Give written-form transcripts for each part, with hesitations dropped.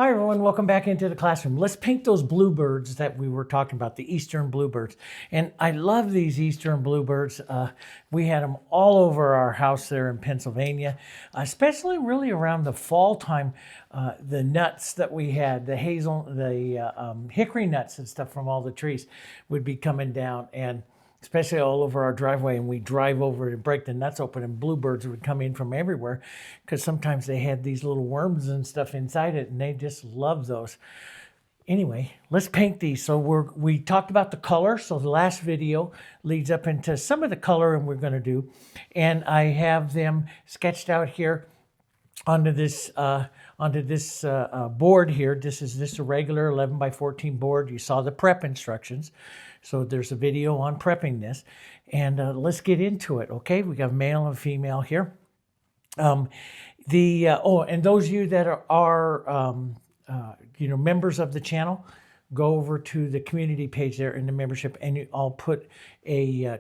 Hi everyone, welcome back into the classroom. Let's paint those bluebirds that we were talking about, the eastern bluebirds. And I love these eastern bluebirds. We had them all over our house there in Pennsylvania, especially really around the fall time. The nuts that we had, the hickory nuts and stuff from all the trees would be coming down, and especially all over our driveway, and we drive over to break the nuts open, and bluebirds would come in from everywhere because sometimes they had these little worms and stuff inside it, and they just love those. Anyway, let's paint these. So we talked about the color. So the last video leads up into some of the color and we're going to do, and I have them sketched out here onto this board here. This is a regular 11 by 14 board. You saw the prep instructions. So there's a video on prepping this, and let's get into it. Okay, we got male and female here. And those of you that are members of the channel, go over to the community page there in the membership, and I'll put a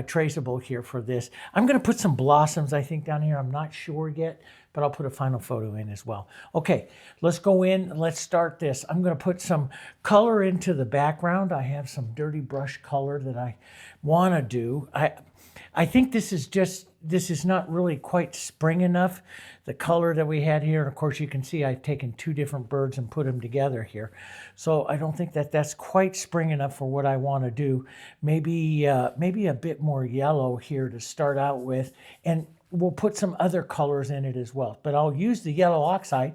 traceable here for this. I'm going to put some blossoms, I think, down here. I'm not sure yet, but I'll put a final photo in as well. Okay, let's go in and let's start this. I'm going to put some color into the background. I have some dirty brush color that I want to do. I think this is not really quite spring enough, the color that we had here. And of course, you can see I've taken two different birds and put them together here. So I don't think that that's quite spring enough for what I want to do. Maybe a bit more yellow here to start out with, and we'll put some other colors in it as well. But I'll use the yellow oxide,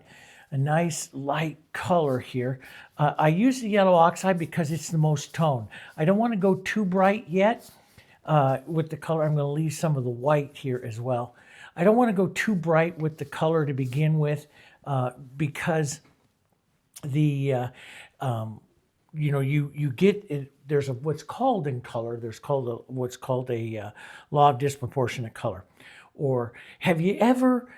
a nice light color here. I use the yellow oxide because it's the most toned. I don't want to go too bright yet. With the color, I'm going to leave some of the white here as well. I don't want to go too bright with the color to begin with, because the you get it, there's what's called in color. There's what's called a law of disproportionate color. Or have you ever,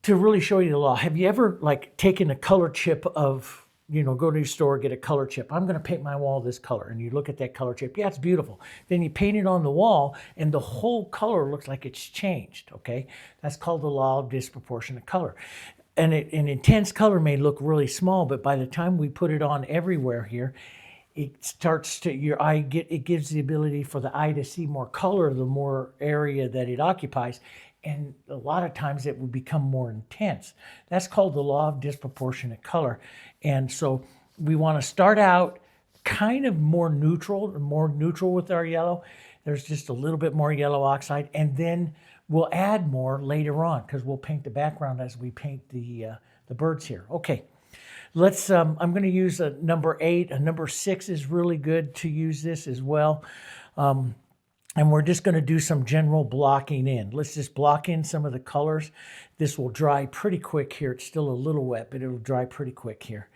to really show you the law, have you ever like taken a color chip of, go to your store, get a color chip. I'm going to paint my wall this color. And you look at that color chip. Yeah, it's beautiful. Then you paint it on the wall and the whole color looks like it's changed. Okay. That's called the law of disproportionate color. And an intense color may look really small, but by the time we put it on everywhere here, it starts to, it gives the ability for the eye to see more color, the more area that it occupies. And a lot of times it will become more intense. That's called the law of disproportionate color. And so we want to start out kind of more neutral with our yellow. There's just a little bit more yellow oxide, and then we'll add more later on because we'll paint the background as we paint the birds here. Okay. Let's, I'm going to use a number 8. A number 6 is really good to use this as well. And we're just going to do some general blocking in. Let's just block in some of the colors. This will dry pretty quick here. It's still a little wet, but it'll dry pretty quick here.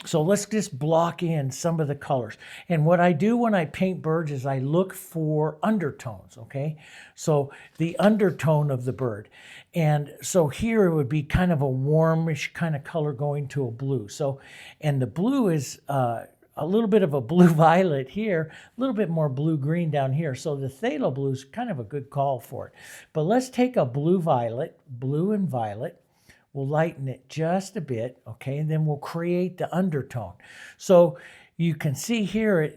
So let's just block in some of the colors. And what I do when I paint birds is I look for undertones, okay? So the undertone of the bird. And so here it would be kind of a warmish kind of color going to a blue. So, and the blue is a little bit of a blue violet here, a little bit more blue green down here. So the phthalo blue is kind of a good call for it. But let's take a blue violet, blue and violet. We'll lighten it just a bit, okay? And then we'll create the undertone. So you can see here,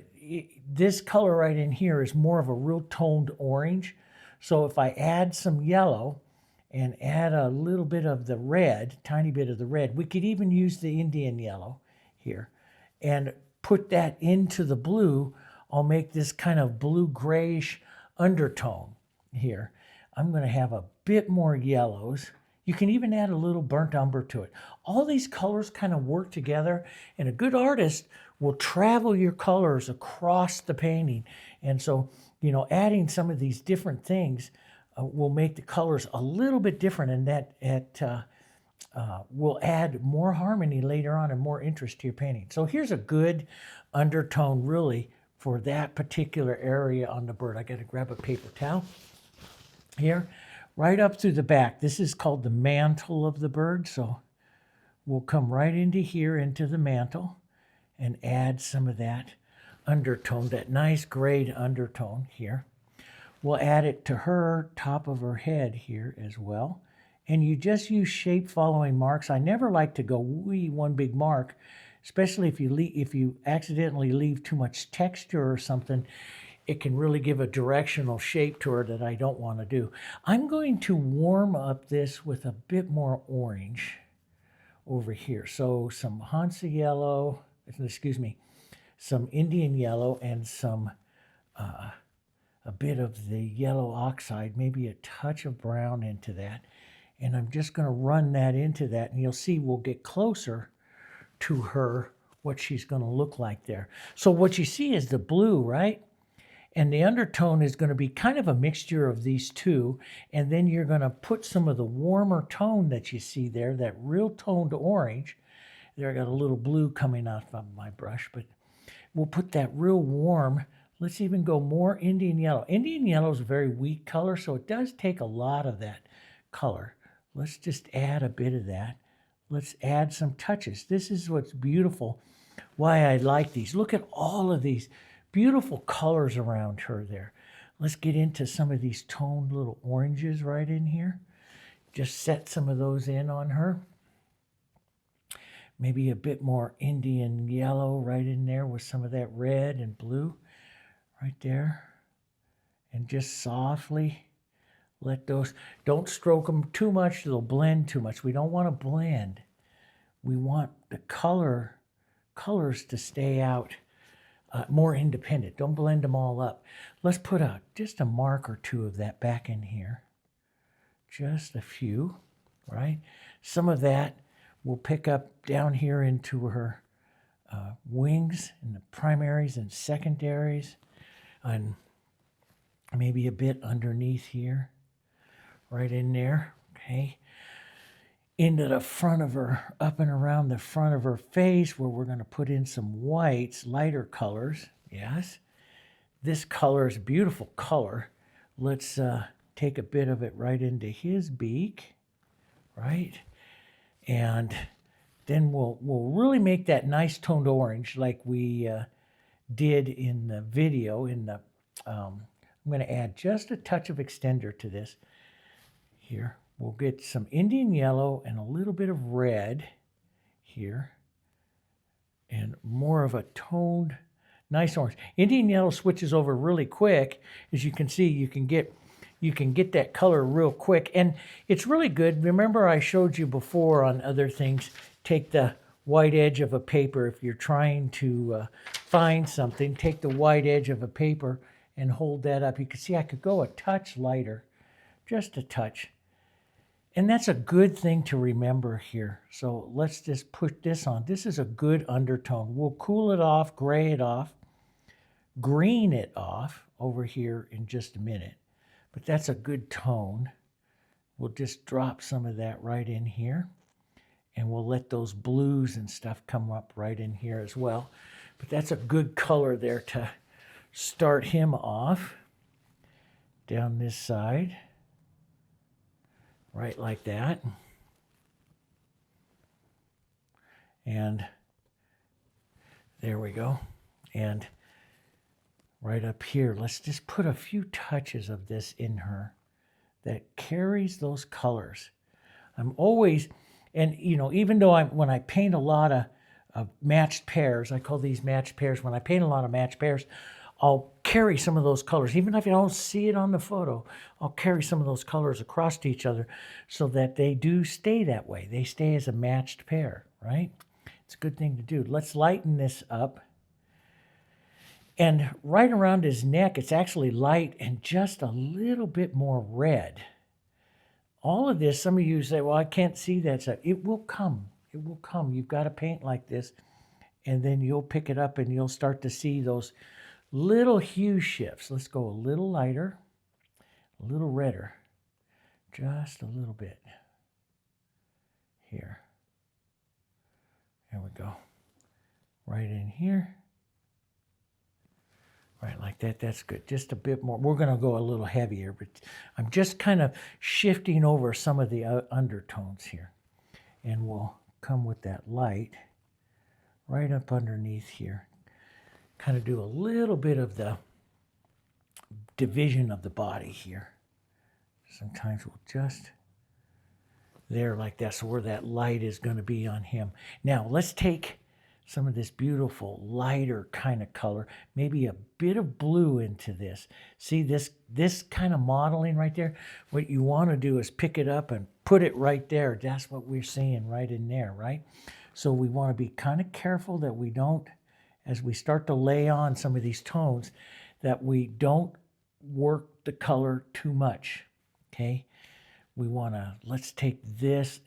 this color right in here is more of a real toned orange. So if I add some yellow and add a little bit of the red, tiny bit of the red, we could even use the Indian yellow here and put that into the blue. I'll make this kind of blue-grayish undertone here. I'm going to have a bit more yellows. You can even add a little burnt umber to it. All these colors kind of work together, and a good artist will travel your colors across the painting. And so, adding some of these different things will make the colors a little bit different, and that will add more harmony later on and more interest to your painting. So here's a good undertone really for that particular area on the bird. I got to grab a paper towel here. Right up through the back. This is called the mantle of the bird. So we'll come right into here, into the mantle, and add some of that undertone, that nice grayed undertone here. We'll add it to her top of her head here as well. and you just use shape following marks. I never like to go one big mark, especially if you accidentally leave too much texture or something. It can really give a directional shape to her that I don't want to do. I'm going to warm up this with a bit more orange over here. So some Hansa yellow, excuse me, some Indian yellow, and some a bit of the yellow oxide, maybe a touch of brown into that. And I'm just going to run that into that, and you'll see we'll get closer to her, what she's going to look like there. So what you see is the blue, right? And the undertone is going to be kind of a mixture of these two. And then you're going to put some of the warmer tone that you see there, that real toned orange. There, I got a little blue coming off of my brush, but we'll put that real warm. Let's even go more Indian yellow. Indian yellow is a very weak color, so it does take a lot of that color. Let's just add a bit of that. Let's add some touches. This is what's beautiful, why I like these. Look at all of these beautiful colors around her there. Let's get into some of these toned little oranges right in here. Just set some of those in on her. Maybe a bit more Indian yellow right in there with some of that red and blue right there. And just softly let those, don't stroke them too much, they'll blend too much. We don't want to blend. We want the colors to stay out more independent. Don't blend them all up. Let's put just a mark or two of that back in here. Just a few, right? Some of that we'll pick up down here into her wings and the primaries and secondaries, and maybe a bit underneath here, right in there, okay? Into the front of her, up and around the front of her face, where we're going to put in some whites, lighter colors. Yes, this color is a beautiful color. Let's take a bit of it right into his beak, right? And then we'll really make that nice toned orange like we did in the video. I'm going to add just a touch of extender to this here. We'll get some Indian yellow and a little bit of red here, and more of a toned, nice orange. Indian yellow switches over really quick. As you can see, you can get that color real quick, and it's really good. Remember, I showed you before on other things, take the white edge of a paper. If you're trying to find something, take the white edge of a paper and hold that up. You can see I could go a touch lighter, just a touch. And that's a good thing to remember here. So let's just put this on. This is a good undertone. We'll cool it off, gray it off, green it off over here in just a minute. But that's a good tone. We'll just drop some of that right in here. And we'll let those blues and stuff come up right in here as well. But that's a good color there to start him off. Down this side. Right like that. And there we go. And right up here, let's just put a few touches of this in her that carries those colors. I'm always, and you know, even though when I paint a lot of matched pairs, I call these matched pairs, when I paint a lot of matched pairs, I'll carry some of those colors. Even if you don't see it on the photo, I'll carry some of those colors across to each other so that they do stay that way. They stay as a matched pair, right? It's a good thing to do. Let's lighten this up. And right around his neck, it's actually light and just a little bit more red. All of this, some of you say, well, I can't see that stuff. It will come. It will come. You've got to paint like this, and then you'll pick it up and you'll start to see those little hue shifts. Let's go a little lighter, a little redder, just a little bit here. There we go. Right in here. Right like that. That's good. Just a bit more. We're going to go a little heavier, but I'm just kind of shifting over some of the undertones here. And we'll come with that light right up underneath here. Kind of do a little bit of the division of the body here. Sometimes we'll just there like that. So where that light is going to be on him. Now let's take some of this beautiful lighter kind of color, maybe a bit of blue into this. See this kind of modeling right there? What you want to do is pick it up and put it right there. That's what we're seeing right in there, right? So we want to be kind of careful that we don't, as we start to lay on some of these tones, that we don't work the color too much, okay? We want to, let's take this,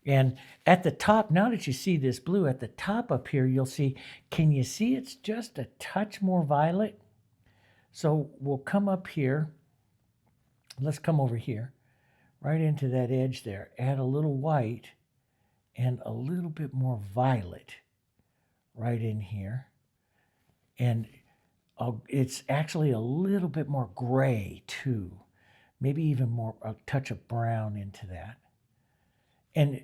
and at the top, now that you see this blue, at the top up here, you'll see, can you see it's just a touch more violet? So we'll come up here, let's come over here, right into that edge there, add a little white and a little bit more violet right in here. And it's actually a little bit more gray too. Maybe even more, a touch of brown into that. And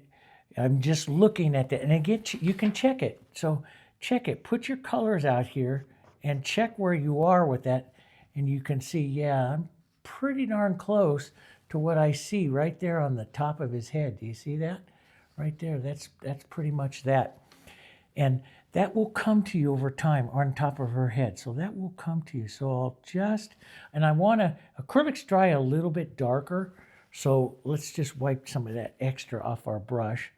I'm just looking at that. And again, you can check it. So check it. Put your colors out here and check where you are with that. And you can see, yeah, I'm pretty darn close to what I see right there on the top of his head. Do you see that? Right there. That's pretty much that. And that will come to you over time on top of her head. So that will come to you. So I'll just, and I want to, acrylics dry a little bit darker. So let's just wipe some of that extra off our brush.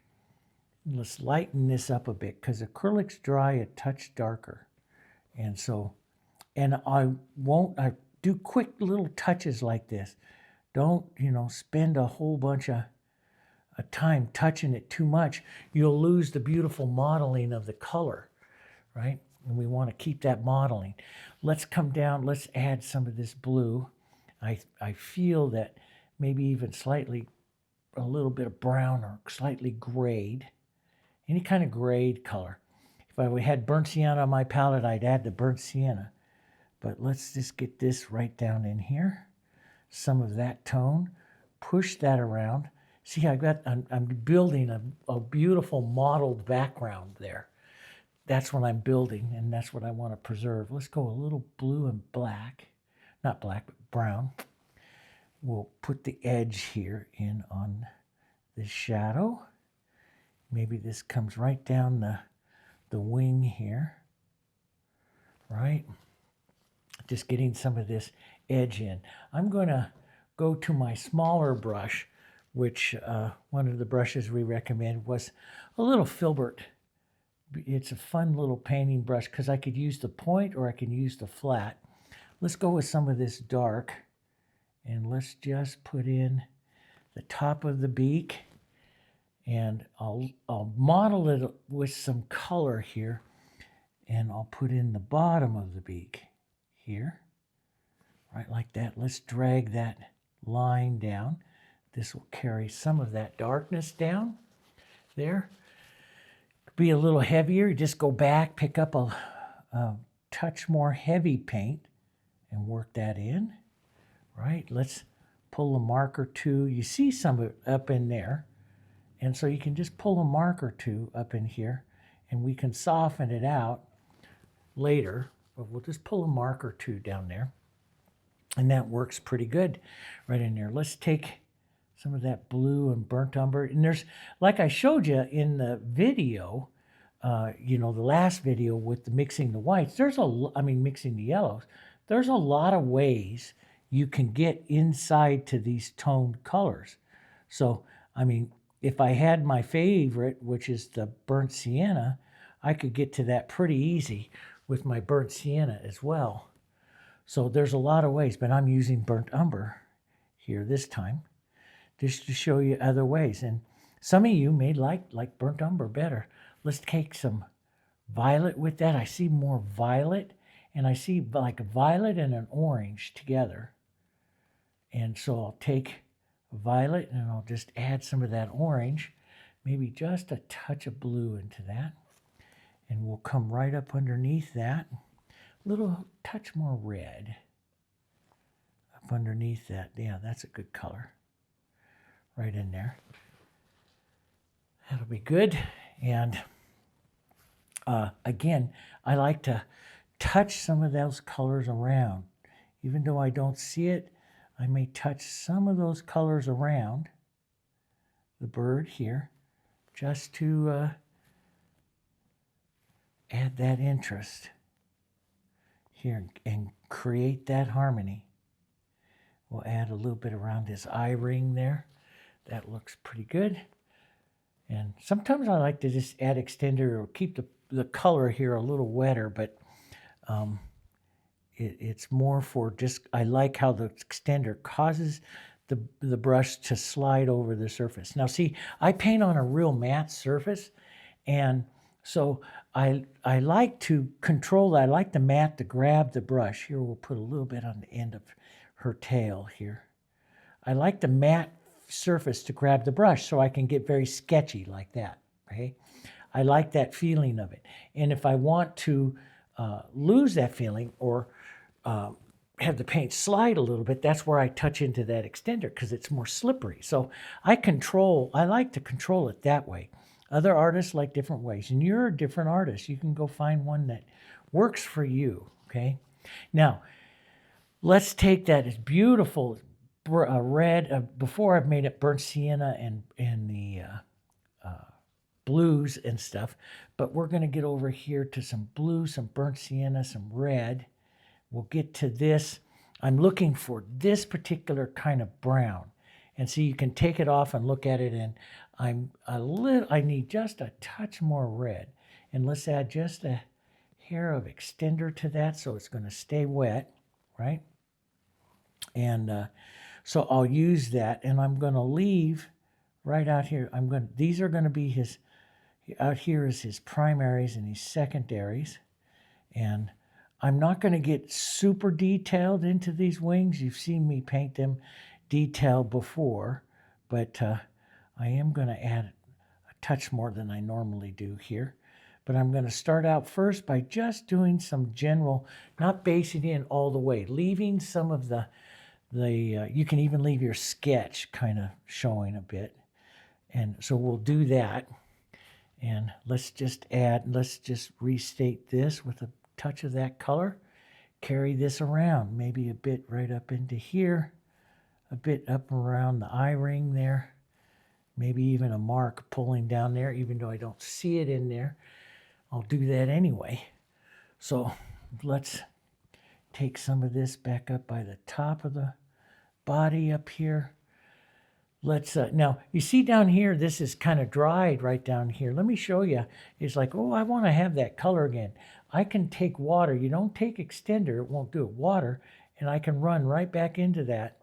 Let's lighten this up a bit because acrylics dry a touch darker. And so, and I do quick little touches like this. Don't, spend a whole bunch of time touching it too much. You'll lose the beautiful modeling of the color, right? And we want to keep that modeling. Let's come down, let's add some of this blue. I feel that maybe even slightly, a little bit of brown or slightly grayed. Any kind of grayed color. If I had burnt sienna on my palette, I'd add the burnt sienna. But let's just get this right down in here. Some of that tone. Push that around. See, I'm building a beautiful modeled background there. That's what I'm building, and that's what I want to preserve. Let's go a little blue and black. Not black, but brown. We'll put the edge here in on the shadow. Maybe this comes right down the wing here. Right? Just getting some of this edge in. I'm going to go to my smaller brush, which one of the brushes we recommend was a little filbert. It's a fun little painting brush because I could use the point or I can use the flat. Let's go with some of this dark and let's just put in the top of the beak, and I'll model it with some color here, and I'll put in the bottom of the beak here, right like that. Let's drag that line down. This will carry some of that darkness down there. Be a little heavier, just go back, pick up a touch more heavy paint and work that in, right? Let's pull a mark or two. You see some of it up in there. And so you can just pull a mark or two up in here and we can soften it out later, but we'll just pull a mark or two down there. And that works pretty good right in there. Let's take some of that blue and burnt umber. And there's, like I showed you in the video, the last video with the mixing the whites, mixing the yellows, there's a lot of ways you can get inside to these toned colors. So, if I had my favorite, which is the burnt sienna, I could get to that pretty easy with my burnt sienna as well. So there's a lot of ways, but I'm using burnt umber here this time just to show you other ways. And some of you may like burnt umber better. Let's take some violet with that. I see more violet, and I see like a violet and an orange together. And so I'll take violet and I'll just add some of that orange, maybe just a touch of blue into that. And we'll come right up underneath that. A little touch more red up underneath that. Yeah, that's a good color. Right in there. That'll be good. And again, I like to touch some of those colors around. Even though I don't see it, I may touch some of those colors around the bird here, just to add that interest here and create that harmony. We'll add a little bit around his eye ring there. That looks pretty good. And sometimes I like to just add extender or keep the color here a little wetter, but it's more for just, I like how the extender causes the brush to slide over the surface. Now see, I paint on a real matte surface, and so I like to control that. I like the matte to grab the brush. Here we'll put a little bit on the end of her tail here. I like the matte surface to grab the brush so I can get very sketchy like that, okay? I like that feeling of it. And if I want to lose that feeling or have the paint slide a little bit, that's where I touch into that extender because it's more slippery. So I like to control it that way. Other artists like different ways, and you're a different artist. You can go find one that works for you, okay? Now, let's take that as beautiful red. Before I've made it burnt sienna and the blues and stuff, but we're going to get over here to some blue, some burnt sienna, some red. We'll get to this. I'm looking for this particular kind of brown. And so you can take it off and look at it, and I need just a touch more red. And let's add just a hair of extender to that so it's going to stay wet, right? And so I'll use that, and I'm going to leave right out here. These are going to be his, out here is his primaries and his secondaries. And I'm not going to get super detailed into these wings. You've seen me paint them detailed before, but I am going to add a touch more than I normally do here. But I'm going to start out first by just doing some general, not basing in all the way, leaving some of you can even leave your sketch kind of showing a bit. And so we'll do that. And let's just restate this with a touch of that color. Carry this around, maybe a bit right up into here, a bit up around the eye ring there, maybe even a mark pulling down there, even though I don't see it in there. I'll do that anyway. So let's take some of this back up by the top of the body up here. Let's, now, you see down here, this is kind of dried right down here. Let me show you. It's like, oh, I want to have that color again. I can take water. You don't take extender, it won't do it. Water, and I can run right back into that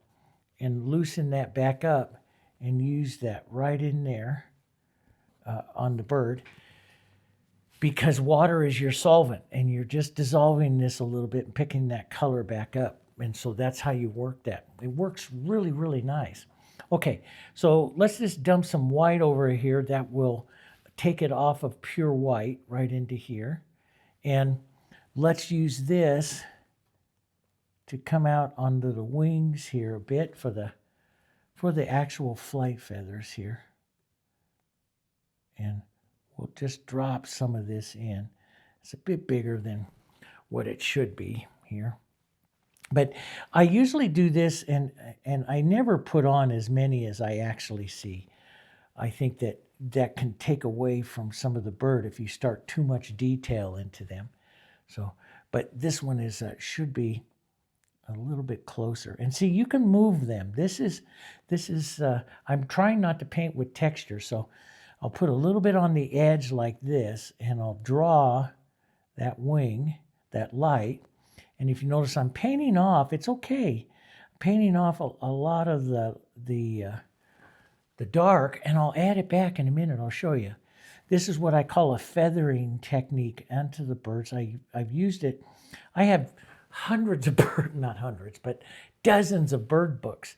and loosen that back up and use that right in there on the bird, because water is your solvent, and you're just dissolving this a little bit and picking that color back up. And so that's how you work that. It works really, really nice. Okay, so let's just dump some white over here. That will take it off of pure white right into here. And let's use this to come out onto the wings here a bit for the actual flight feathers here. And we'll just drop some of this in. It's a bit bigger than what it should be here. But I usually do this, and I never put on as many as I actually see. I think that can take away from some of the bird if you start too much detail into them. So, but this one is should be a little bit closer. And see, you can move them. This is I'm trying not to paint with texture, so I'll put a little bit on the edge like this, and I'll draw that wing, that light. And if you notice, I'm painting off. It's okay. I'm painting off a lot of the dark, and I'll add it back in a minute. I'll show you. This is what I call a feathering technique onto the birds. I've used it. I have hundreds of not hundreds, but dozens of bird books,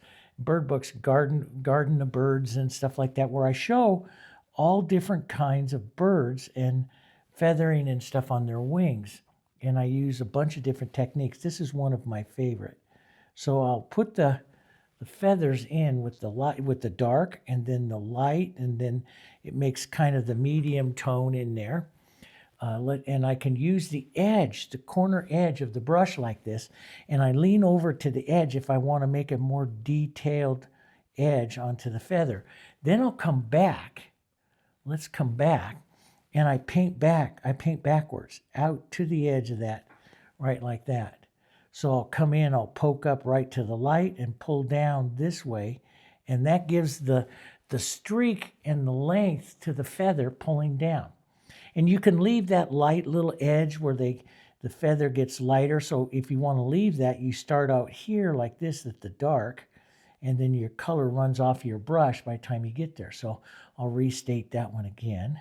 garden of birds and stuff like that, where I show all different kinds of birds and feathering and stuff on their wings. And I use a bunch of different techniques. This is one of my favorite. So I'll put the feathers in with the light, with the dark, and then the light, and then it makes kind of the medium tone in there. And I can use the edge, the corner edge of the brush like this, and I lean over to the edge if I want to make a more detailed edge onto the feather. Then I'll come back. Let's come back. And I paint back. I paint backwards out to the edge of that, right like that. So I'll come in, I'll poke up right to the light and pull down this way. And that gives the streak and the length to the feather pulling down. And you can leave that light little edge where the feather gets lighter. So if you want to leave that, you start out here like this at the dark, and then your color runs off your brush by the time you get there. So I'll restate that one again.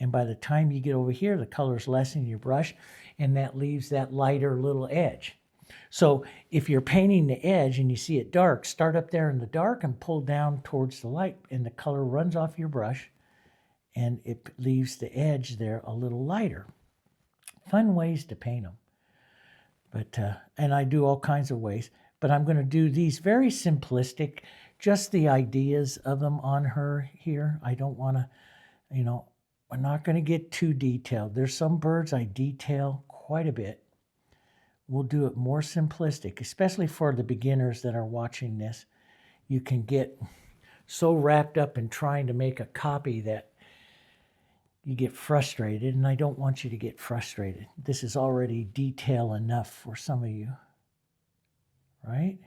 And by the time you get over here, the color's less in your brush, and that leaves that lighter little edge. So if you're painting the edge and you see it dark, start up there in the dark and pull down towards the light, and the color runs off your brush, and it leaves the edge there a little lighter. Fun ways to paint them. But and I do all kinds of ways. But I'm going to do these very simplistic, just the ideas of them on her here. I don't want to, I'm not going to get too detailed. There's some birds I detail quite a bit. We'll do it more simplistic, especially for the beginners that are watching this. You can get so wrapped up in trying to make a copy that you get frustrated, and I don't want you to get frustrated. This is already detail enough for some of you, right?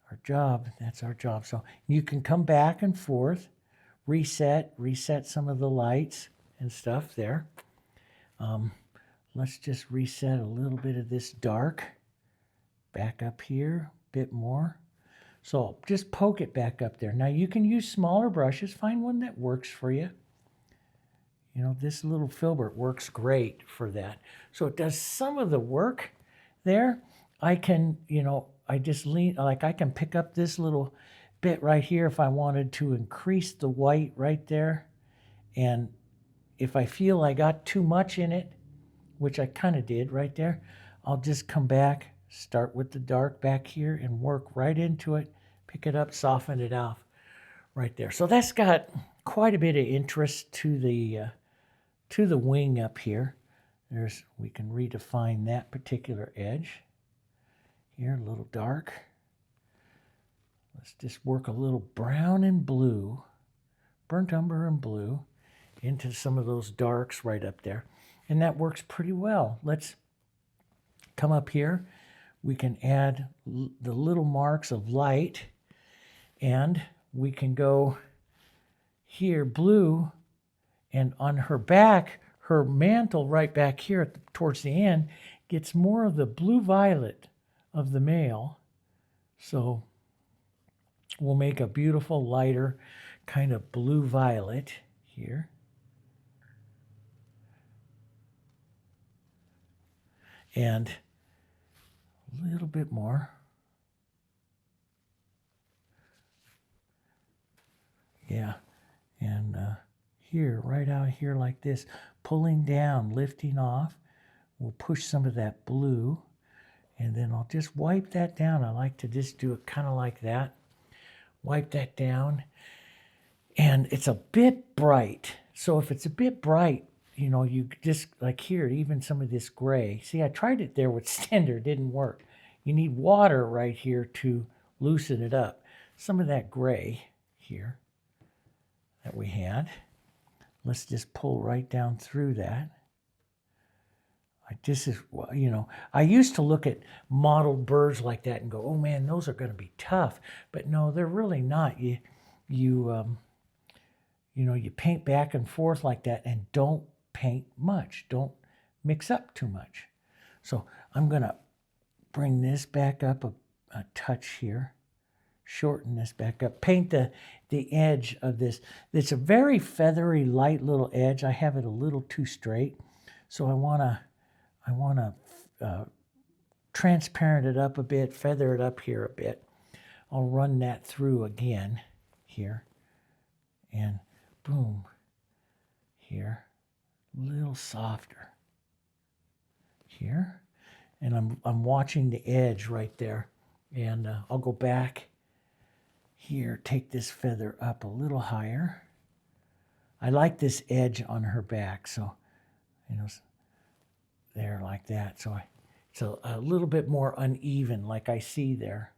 Our job, that's our job. So you can come back and forth, reset some of the lights and stuff there. Let's just reset a little bit of this dark. Back up here, a bit more. So just poke it back up there. Now you can use smaller brushes. Find one that works for you. This little filbert works great for that. So it does some of the work there. I can, I just lean, like I can pick up this little bit right here if I wanted to increase the white right there. And if I feel I got too much in it, which I kind of did right there, I'll just come back, start with the dark back here and work right into it, pick it up, soften it off right there. So that's got quite a bit of interest to the wing up here. We can redefine that particular edge. Here, a little dark. Let's just work a little brown and blue, burnt umber and blue, into some of those darks right up there. And that works pretty well. Let's come up here. We can add the little marks of light, and we can go here, blue, and on her back, her mantle right back here towards the end gets more of the blue-violet of the male. So we'll make a beautiful lighter kind of blue-violet here. And a little bit more. Yeah, and here, right out here like this, pulling down, lifting off. We'll push some of that blue, and then I'll just wipe that down. I like to just do it kind of like that. Wipe that down, and it's a bit bright. So if it's a bit bright, you just, like here, even some of this gray. See, I tried it there with Stender, didn't work. You need water right here to loosen it up. Some of that gray here that we had. Let's just pull right down through that. I used to look at modeled birds like that and go, oh man, those are going to be tough. But no, they're really not. You paint back and forth like that, and don't paint much. Don't mix up too much. So I'm going to bring this back up a touch here. Shorten this back up. Paint the edge of this. It's a very feathery, light little edge. I have it a little too straight. So I want to transparent it up a bit, feather it up here a bit. I'll run that through again here. And boom, here, a little softer here. And I'm watching the edge right there. And I'll go back here, take this feather up a little higher. I like this edge on her back, so, there like that. So it's a little bit more uneven, like I see there.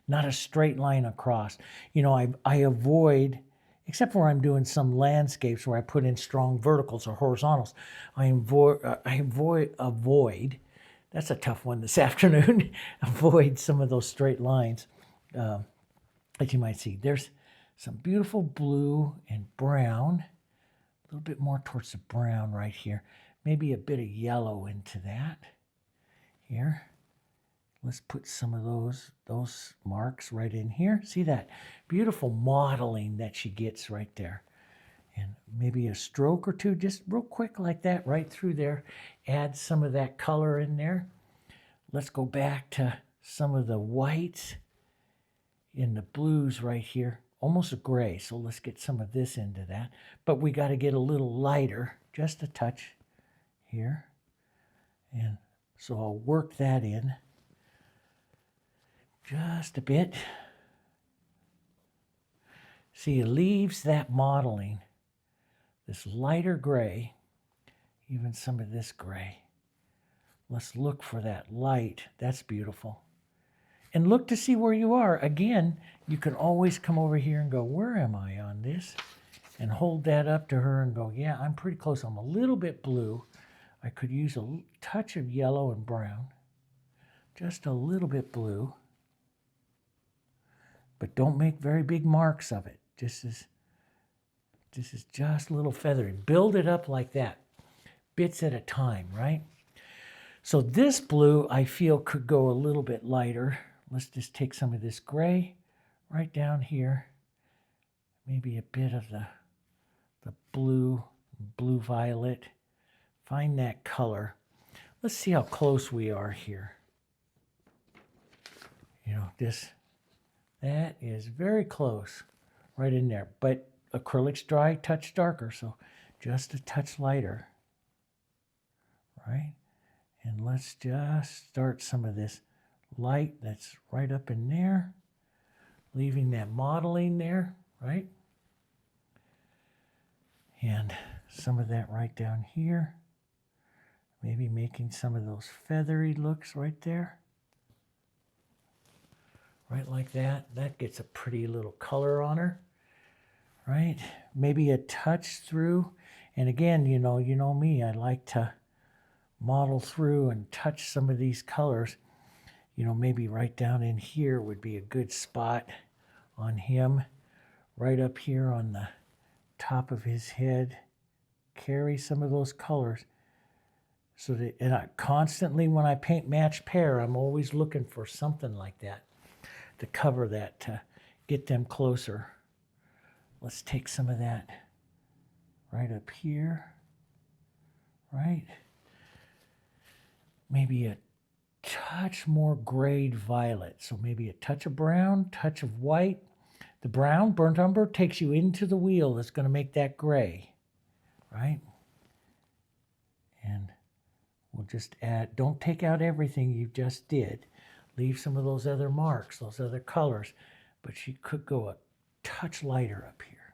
Not a straight line across. I avoid except where I'm doing some landscapes where I put in strong verticals or horizontals, I avoid, that's a tough one this afternoon, avoid some of those straight lines that you might see. There's some beautiful blue and brown, a little bit more towards the brown right here. Maybe a bit of yellow into that here. Let's put some of those marks right in here. See that beautiful modeling that she gets right there. And maybe a stroke or two, just real quick like that, right through there. Add some of that color in there. Let's go back to some of the whites in the blues right here. Almost a gray, so let's get some of this into that. But we got to get a little lighter, just a touch here. And so I'll work that in just a bit. See, it leaves that modeling, this lighter gray, even some of this gray. Let's look for that light. That's beautiful. And look to see where you are. Again, you can always come over here and go, where am I on this? And hold that up to her and go, yeah, I'm pretty close. I'm a little bit blue. I could use a touch of yellow and brown. Just a little bit blue. But don't make very big marks of it. This is just a little feathery. Build it up like that, bits at a time, right? So this blue, I feel, could go a little bit lighter. Let's just take some of this gray right down here. Maybe a bit of the blue violet. Find that color. Let's see how close we are here. You know, that is very close, right in there. But acrylics dry, touch darker, so just a touch lighter, right? And let's just start some of this light that's right up in there, leaving that modeling there, right? And some of that right down here. Maybe making some of those feathery looks right there. Right like that. That gets a pretty little color on her, right? Maybe a touch through. And again, you know me, I like to model through and touch some of these colors. You know, maybe right down in here would be a good spot on him. Right up here on the top of his head. Carry some of those colors. So that, and I constantly, when I paint match pair, I'm always looking for something like that to cover that, to get them closer. Let's take some of that right up here, right? Maybe a touch more grayed violet. So maybe a touch of brown, touch of white. The brown, burnt umber, takes you into the wheel that's going to make that gray, right? And we'll just add, don't take out everything you just did. Leave some of those other marks, those other colors. But she could go a touch lighter up here.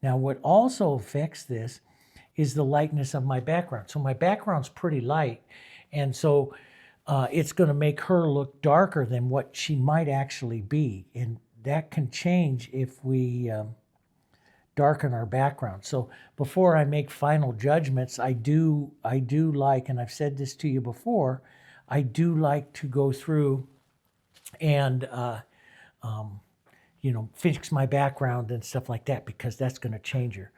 Now what also affects this is the lightness of my background. So my background's pretty light. And so it's going to make her look darker than what she might actually be. And that can change if we darken our background. So before I make final judgments, I do like, and I've said this to you before, I do like to go through and you know, fix my background and stuff like that, because that's going to change her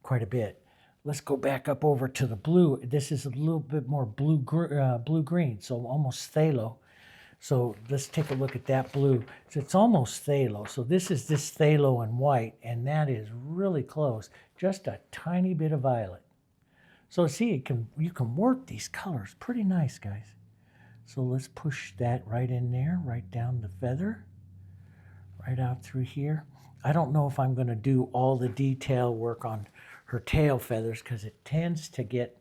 quite a bit. Let's go back up over to the blue. This is a little bit more blue-green, so almost phthalo. So let's take a look at that blue. So it's almost phthalo. So this is this phthalo and white, and that is really close. Just a tiny bit of violet. So see, you can work these colors pretty nice, guys. So let's push that right in there, right down the feather, right out through here. I don't know if I'm going to do all the detail work on her tail feathers, because it tends to get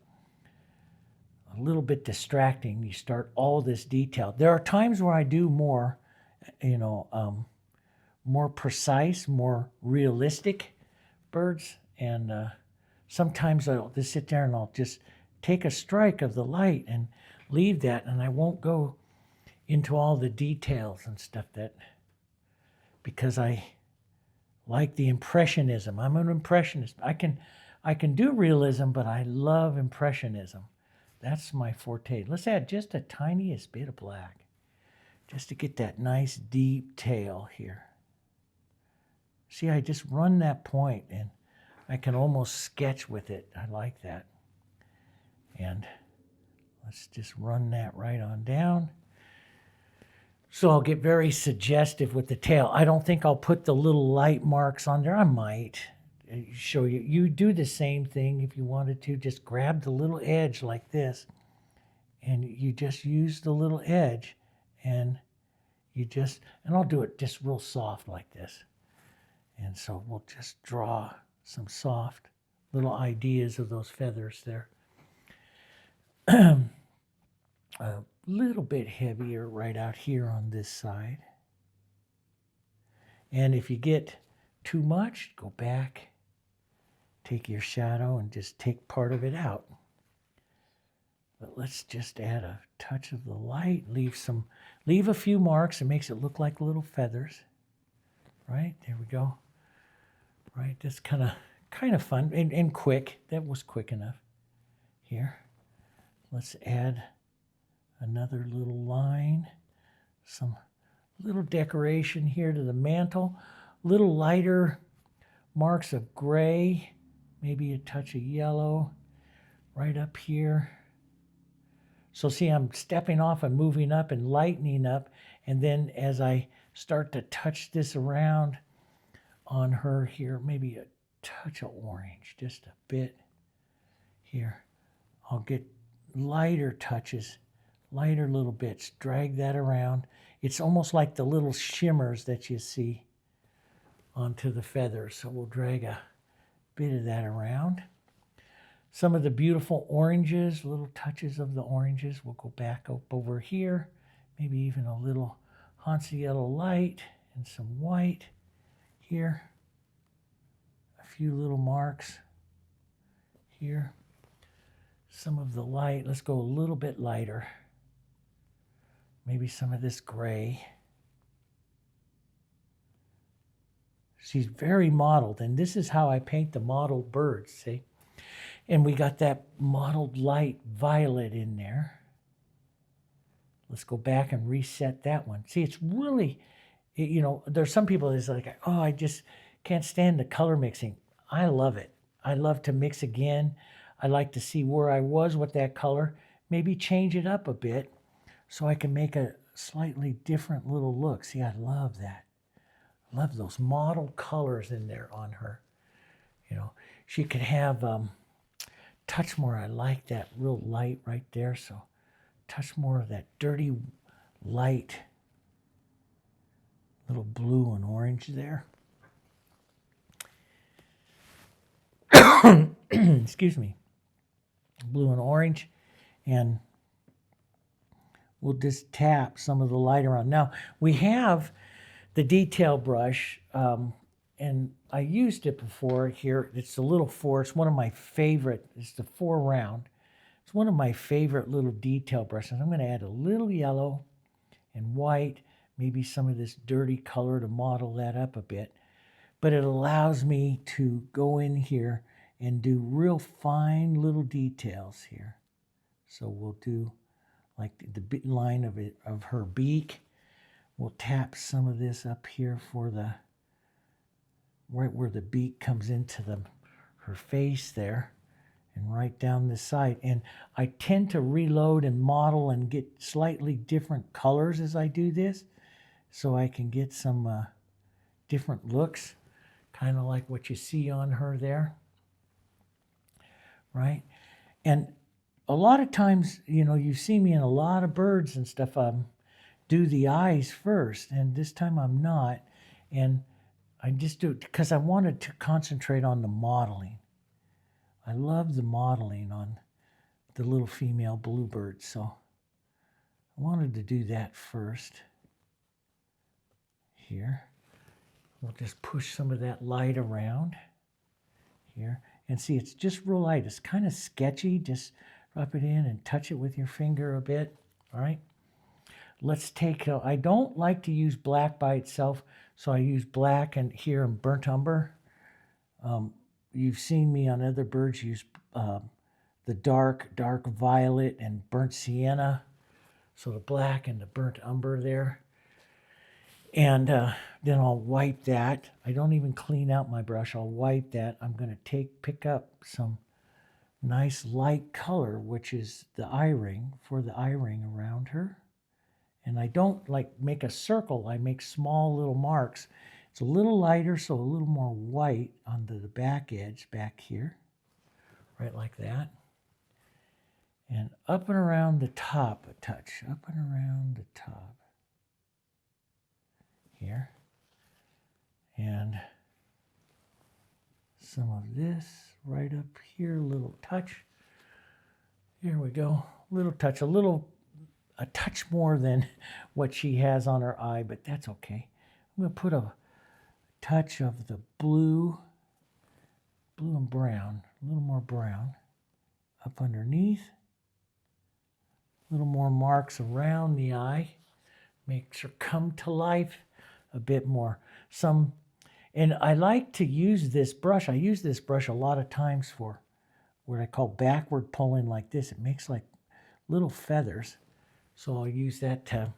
a little bit distracting. You start all this detail. There are times where I do more, you know, more precise, more realistic birds, and sometimes I'll just sit there and I'll just take a strike of the light and leave that, and I won't go into all the details and stuff, that because I like the impressionism. I'm an impressionist. I can do realism, but I love impressionism. That's my forte. Let's add just a tiniest bit of black, just to get that nice deep tail here. See, I just run that point and I can almost sketch with it. I like that. And let's just run that right on down. So I'll get very suggestive with the tail. I don't think I'll put the little light marks on there. I might show you. You do the same thing if you wanted to. Just grab the little edge like this. And you just use the little edge. And I'll do it just real soft like this. And so we'll just draw some soft little ideas of those feathers there. A little bit heavier right out here on this side. And if you get too much, go back, take your shadow and just take part of it out. But let's just add a touch of the light, leave a few marks. It makes it look like little feathers. Right, there we go. Right, that's kind of fun and quick. That was quick enough. Here, let's add another little line, some little decoration here to the mantle, little lighter marks of gray, maybe a touch of yellow right up here. So see, I'm stepping off and moving up and lightening up, and then as I start to touch this around on her here, maybe a touch of orange, just a bit here. I'll get lighter touches, lighter little bits, drag that around. It's almost like the little shimmers that you see onto the feathers. So we'll drag a bit of that around. Some of the beautiful oranges, little touches of the oranges. We'll go back up over here, maybe even a little Hansa yellow light and some white here. A few little marks here. Some of the light, let's go a little bit lighter. Maybe some of this gray. She's very mottled, and this is how I paint the mottled birds, see? And we got that mottled light violet in there. Let's go back and reset that one. See, it's really, you know, there's some people that's like, oh, I just can't stand the color mixing. I love it. I love to mix again. I like to see where I was with that color, maybe change it up a bit so I can make a slightly different little look. See, I love that. I love those mottled colors in there on her. You know, she could have touch more. I like that real light right there. So touch more of that dirty light, little blue and orange there. Excuse me. Blue and orange. And we'll just tap some of the light around. Now, we have the detail brush, and I used it before here. It's the little 4. It's one of my favorite. It's the 4 round. It's one of my favorite little detail brushes. I'm going to add a little yellow and white, maybe some of this dirty color to model that up a bit. But it allows me to go in here and do real fine little details here. So we'll do like the bit line of her beak. We'll tap some of this up here for the right where the beak comes into her face there, and right down the side. And I tend to reload and model and get slightly different colors as I do this, so I can get some different looks, kind of like what you see on her there, right? And a lot of times, you know, you see me in a lot of birds and stuff, do the eyes first, and this time I'm not, and I just do it because I wanted to concentrate on the modeling. I love the modeling on the little female bluebird, so I wanted to do that first. Here, we'll just push some of that light around here, and see, it's just real light. It's kind of sketchy. Just rub it in and touch it with your finger a bit. All right. let's take, I don't like to use black by itself, so I use black and here in burnt umber. You've seen me on other birds use the dark violet and burnt sienna. So the black and the burnt umber there. And then I'll wipe that. I don't even clean out my brush. I'll wipe that. I'm going to pick up some nice light color, which is the eye ring, for the eye ring around her. And I don't like make a circle. I make small little marks. It's a little lighter, so a little more white on the back edge back here. Right like that. And up and around the top a touch. Up and around the top. Here. And some of this right up here, a little touch. Here we go. Little touch, a touch more than what she has on her eye, but that's okay. I'm going to put a touch of the blue and brown, a little more brown up underneath. A little more marks around the eye. Makes her come to life a bit more. And I like to use this brush. I use this brush a lot of times for what I call backward pulling like this. It makes like little feathers. So I'll use that to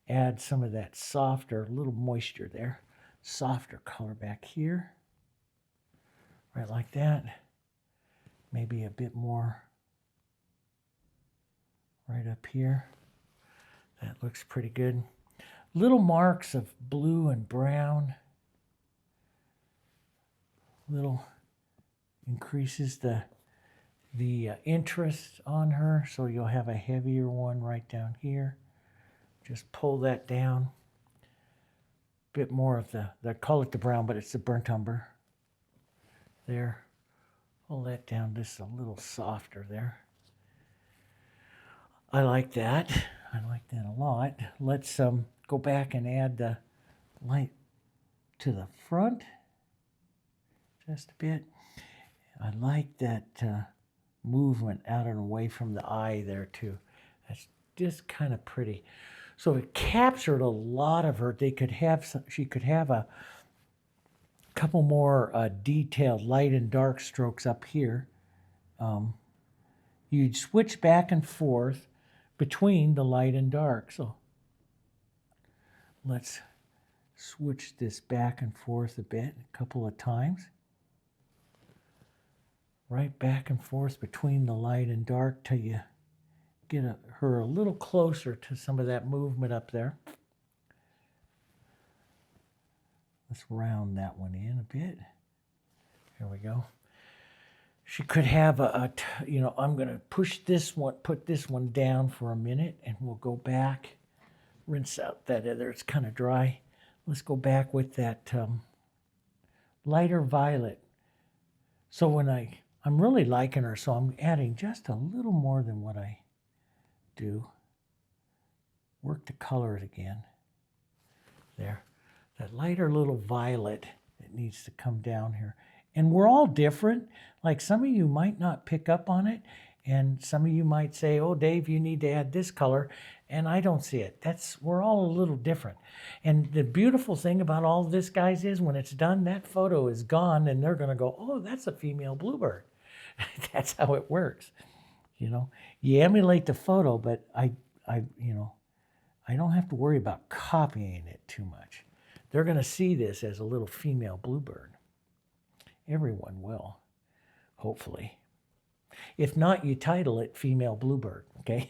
add some of that softer, little moisture there. Softer color back here. Right like that. Maybe a bit more right up here. That looks pretty good. Little marks of blue and brown. Little increases the interest on her, so you'll have a heavier one right down here. Just pull that down. Bit more of they call it the brown, but it's the burnt umber. There. Pull that down just a little softer there. I like that. I like that a lot. Let's go back and add the light to the front just a bit. I like that movement out and away from the eye there too. That's just kind of pretty. So it captured a lot of her. She could have a couple more detailed light and dark strokes up here. You'd switch back and forth between the light and dark. So let's switch this back and forth a bit, a couple of times. Right back and forth between the light and dark till you get her a little closer to some of that movement up there. Let's round that one in a bit. There we go. She could have I'm going to put this one down for a minute, and we'll go back, rinse out that other, it's kind of dry. Let's go back with that lighter violet. So when I'm really liking her, so I'm adding just a little more than what I do. Work the colors again. There. That lighter little violet that needs to come down here. And we're all different. Like some of you might not pick up on it, and some of you might say, oh, Dave, you need to add this color, and I don't see it. We're all a little different. And the beautiful thing about all this, guys, is when it's done, that photo is gone, and they're going to go, oh, that's a female bluebird. That's how it works. You emulate the photo, but I don't have to worry about copying it too much. They're going to see this as a little female bluebird. Everyone will, hopefully. If not, you title it Female Bluebird, okay?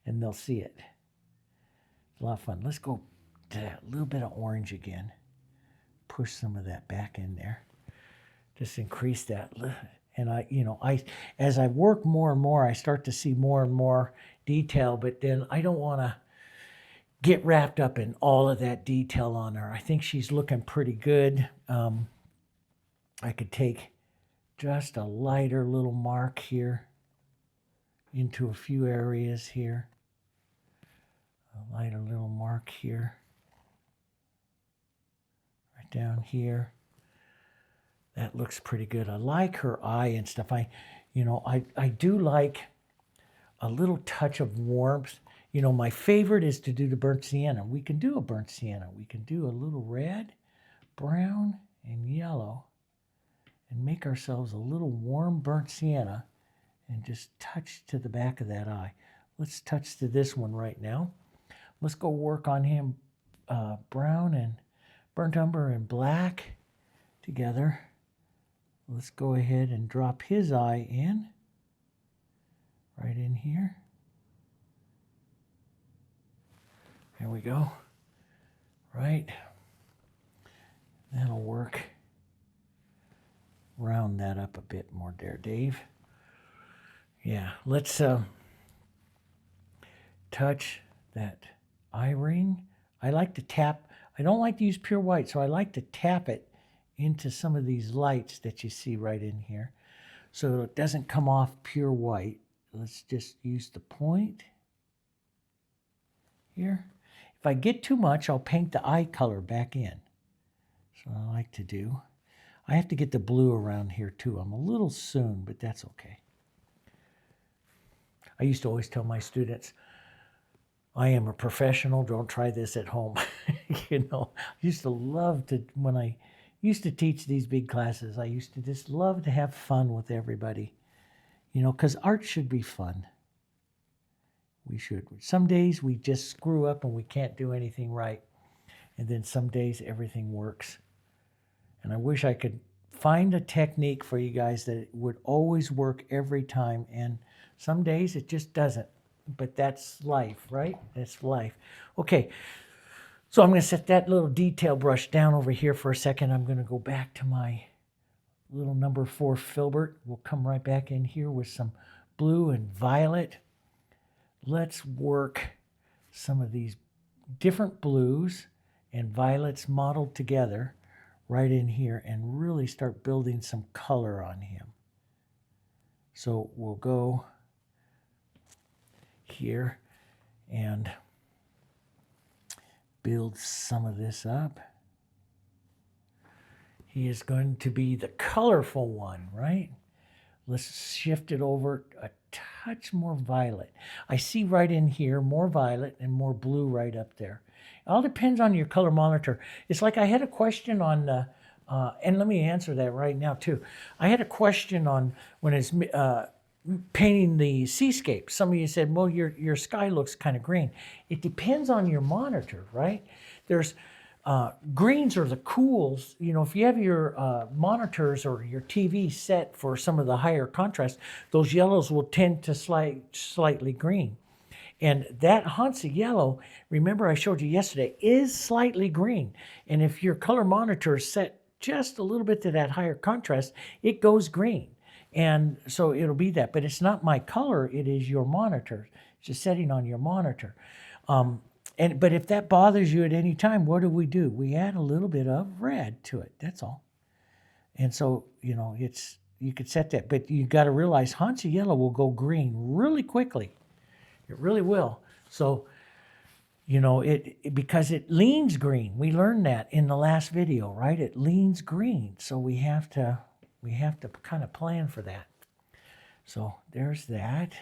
And they'll see it. It's a lot of fun. Let's go to that little bit of orange again. Push some of that back in there. Just increase that. And as I work more and more, I start to see more and more detail, but then I don't want to get wrapped up in all of that detail on her. I think she's looking pretty good. I could take just a lighter little mark here into a few areas here. A lighter little mark here. Right down here. That looks pretty good. I like her eye and stuff. I do like a little touch of warmth You know, my favorite is to do the burnt sienna. We can do a burnt sienna. We can do a little red, brown, and yellow and make ourselves a little warm burnt sienna and just touch to the back of that eye. Let's touch to this one right now. Let's go work on him brown and burnt umber and black together. Let's go ahead and drop his eye in, right in here. There we go. Right. That'll work. Round that up a bit more there, Dave. Yeah, let's touch that eye ring. I like to tap. I don't like to use pure white, so I like to tap it into some of these lights that you see right in here, so it doesn't come off pure white. Let's just use the point here. If I get too much, I'll paint the eye color back in. So I like to do. I have to get the blue around here too. I'm a little soon, but that's okay. I used to always tell my students, I am a professional, don't try this at home. You know, I used to love to, when I used to teach these big classes, I used to just love to have fun with everybody. You know, because art should be fun. We should. Some days we just screw up and we can't do anything right. And then some days everything works. And I wish I could find a technique for you guys that would always work every time. And some days it just doesn't. But that's life, right? That's life. Okay, so I'm going to set that little detail brush down over here for a second. I'm going to go back to my little number 4 filbert. We'll come right back in here with some blue and violet. Let's work some of these different blues and violets modeled together right in here and really start building some color on him. So we'll go here and build some of this up. He is going to be the colorful one, right? Let's shift it over a touch more violet. I see right in here more violet and more blue right up there. It all depends on your color monitor. It's like I had a question on, and let me answer that right now too. I had a question on when it's painting the seascape. Some of you said, well, your sky looks kind of green. It depends on your monitor, right? There's greens are the cools. You know, if you have your monitors or your TV set for some of the higher contrast, those yellows will tend to slightly green. And that Hansa yellow, remember I showed you yesterday, is slightly green. And if your color monitor is set just a little bit to that higher contrast, it goes green. And so it'll be that. But it's not my color, it is your monitor. It's just setting on your monitor. But if that bothers you at any time, what do? We add a little bit of red to it. That's all. And so, you know, you could set that. But you got to realize Hansa yellow will go green really quickly. It really will. So, you know, because it leans green. We learned that in the last video, right? It leans green. So we have to kind of plan for that. So there's that.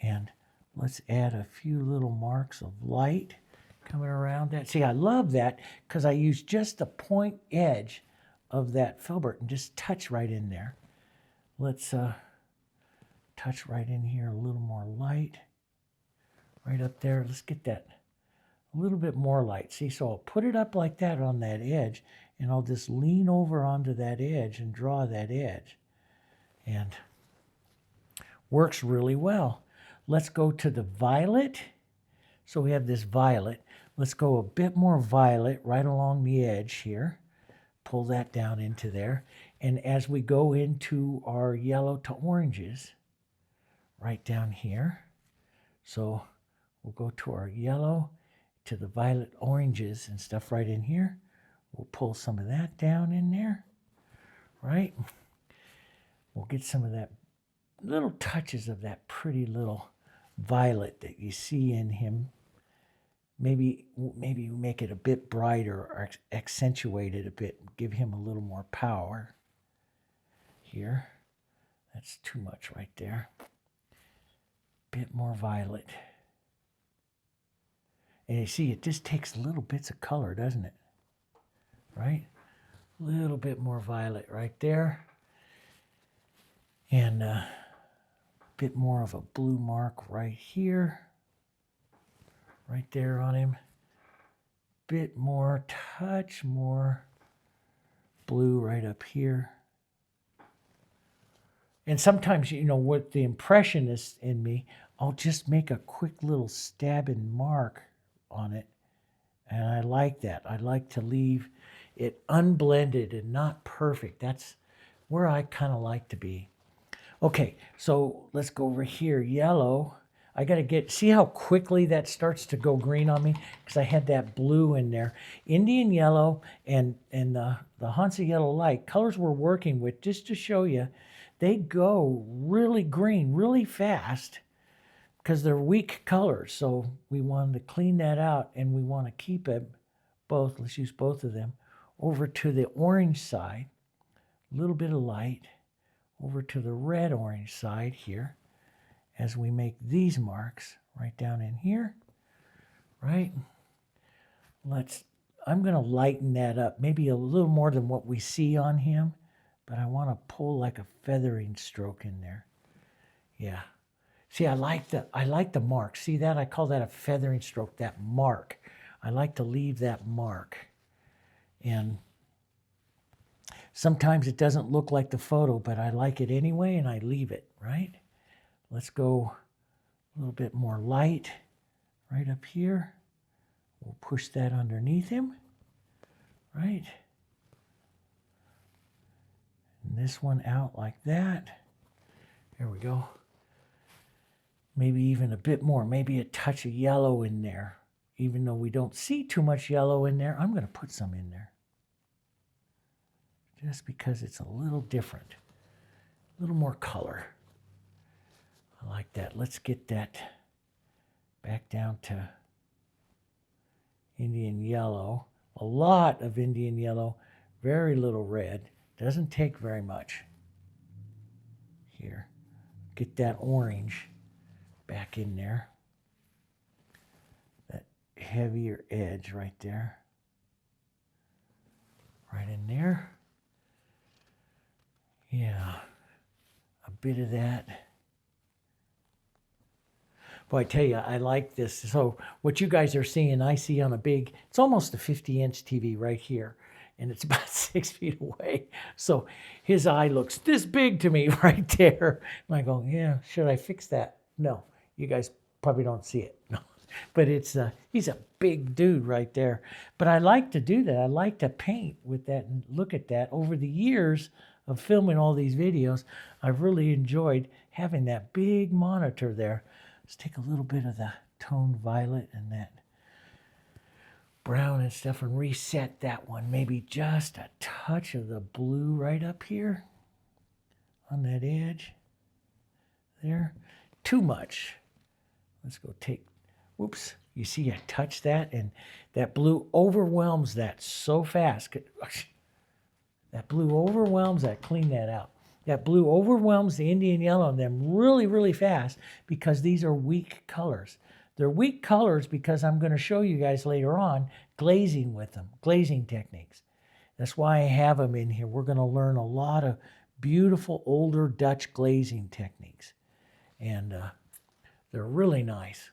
And let's add a few little marks of light coming around that. See, I love that because I use just the point edge of that filbert and just touch right in there. Let's touch right in here a little more light. Right up there. Let's get that a little bit more light. See, so I'll put it up like that on that edge, and I'll just lean over onto that edge and draw that edge. And works really well. Let's go to the violet. So we have this violet. Let's go a bit more violet right along the edge here. Pull that down into there. And as we go into our yellow to oranges, right down here. So we'll go to our yellow to the violet oranges and stuff right in here. We'll pull some of that down in there, right? We'll get some of that little touches of that pretty little violet that you see in him. Maybe make it a bit brighter or accentuate it a bit, give him a little more power here. That's too much right there. Bit more violet. And you see, it just takes little bits of color, doesn't it? Right? A little bit more violet right there. And a bit more of a blue mark right here. Right there on him. Bit more, touch more blue right up here. And sometimes, you know, with the impressionist in me, I'll just make a quick little stabbing mark on it. And I like that. I like to leave it unblended and not perfect. That's where I kind of like to be. Okay, so let's go over here. Yellow. I got to see how quickly that starts to go green on me, because I had that blue in there. Indian yellow and the Hansa yellow light, colors we're working with, just to show you, they go really green really fast because they're weak colors. So we wanted to clean that out, and we want to keep it both. Let's use both of them. Over to the orange side, a little bit of light. Over to the red-orange side here, as we make these marks right down in here, right? I'm going to lighten that up, maybe a little more than what we see on him, but I want to pull like a feathering stroke in there. Yeah. See, I like the mark. See that? I call that a feathering stroke, that mark. I like to leave that mark. And sometimes it doesn't look like the photo, but I like it anyway, and I leave it, right? Let's go a little bit more light right up here. We'll push that underneath him, right? And this one out like that. There we go. Maybe even a bit more, maybe a touch of yellow in there. Even though we don't see too much yellow in there, I'm going to put some in there. Just because it's a little different, a little more color. I like that. Let's get that back down to Indian yellow. A lot of Indian yellow, very little red. Doesn't take very much. Here, get that orange back in there. That heavier edge right there. Right in there. Yeah, a bit of that. Boy, I tell you, I like this. So what you guys are seeing, I see on a big, it's almost a 50-inch TV right here, and it's about 6 feet away. So his eye looks this big to me right there. And I go, yeah, should I fix that? No, you guys probably don't see it. No, but he's a big dude right there. But I like to do that. I like to paint with that and look at that. Over the years of filming all these videos, I've really enjoyed having that big monitor there. Let's take a little bit of the toned violet and that brown and stuff and reset that one. Maybe just a touch of the blue right up here on that edge there. Too much. Let's go take, whoops, you see I touch that, and that blue overwhelms that so fast. That blue overwhelms that. Clean that out. That blue overwhelms the Indian yellow and them really, really fast, because these are weak colors. They're weak colors because I'm going to show you guys later on glazing with them, glazing techniques. That's why I have them in here. We're going to learn a lot of beautiful older Dutch glazing techniques. And they're really nice.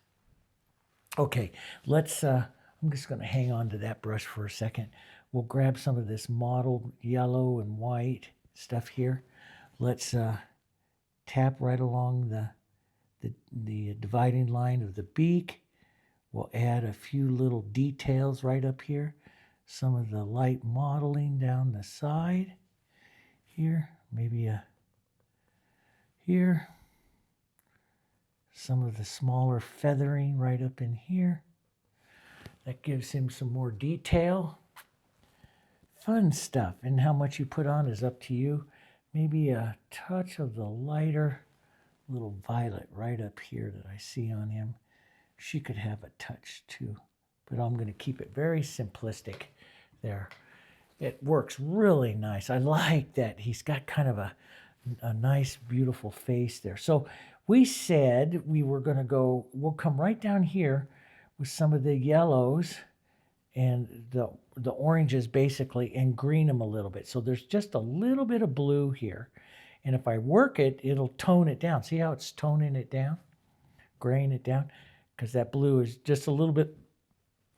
Okay, let's, I'm just going to hang on to that brush for a second. We'll grab some of this mottled yellow and white stuff here. Let's tap right along the dividing line of the beak. We'll add a few little details right up here. Some of the light modeling down the side here. Maybe here. Some of the smaller feathering right up in here. That gives him some more detail. Fun stuff. And how much you put on is up to you. Maybe a touch of the lighter little violet right up here that I see on him. She could have a touch too, but I'm going to keep it very simplistic there. It works really nice. I like that he's got kind of a nice, beautiful face there. So we said we were going to go, we'll come right down here. with some of the yellows and the oranges basically, and green them a little bit. So there's just a little bit of blue here. And if I work it, it'll tone it down. See how it's toning it down? Graying it down? Because that blue is just a little bit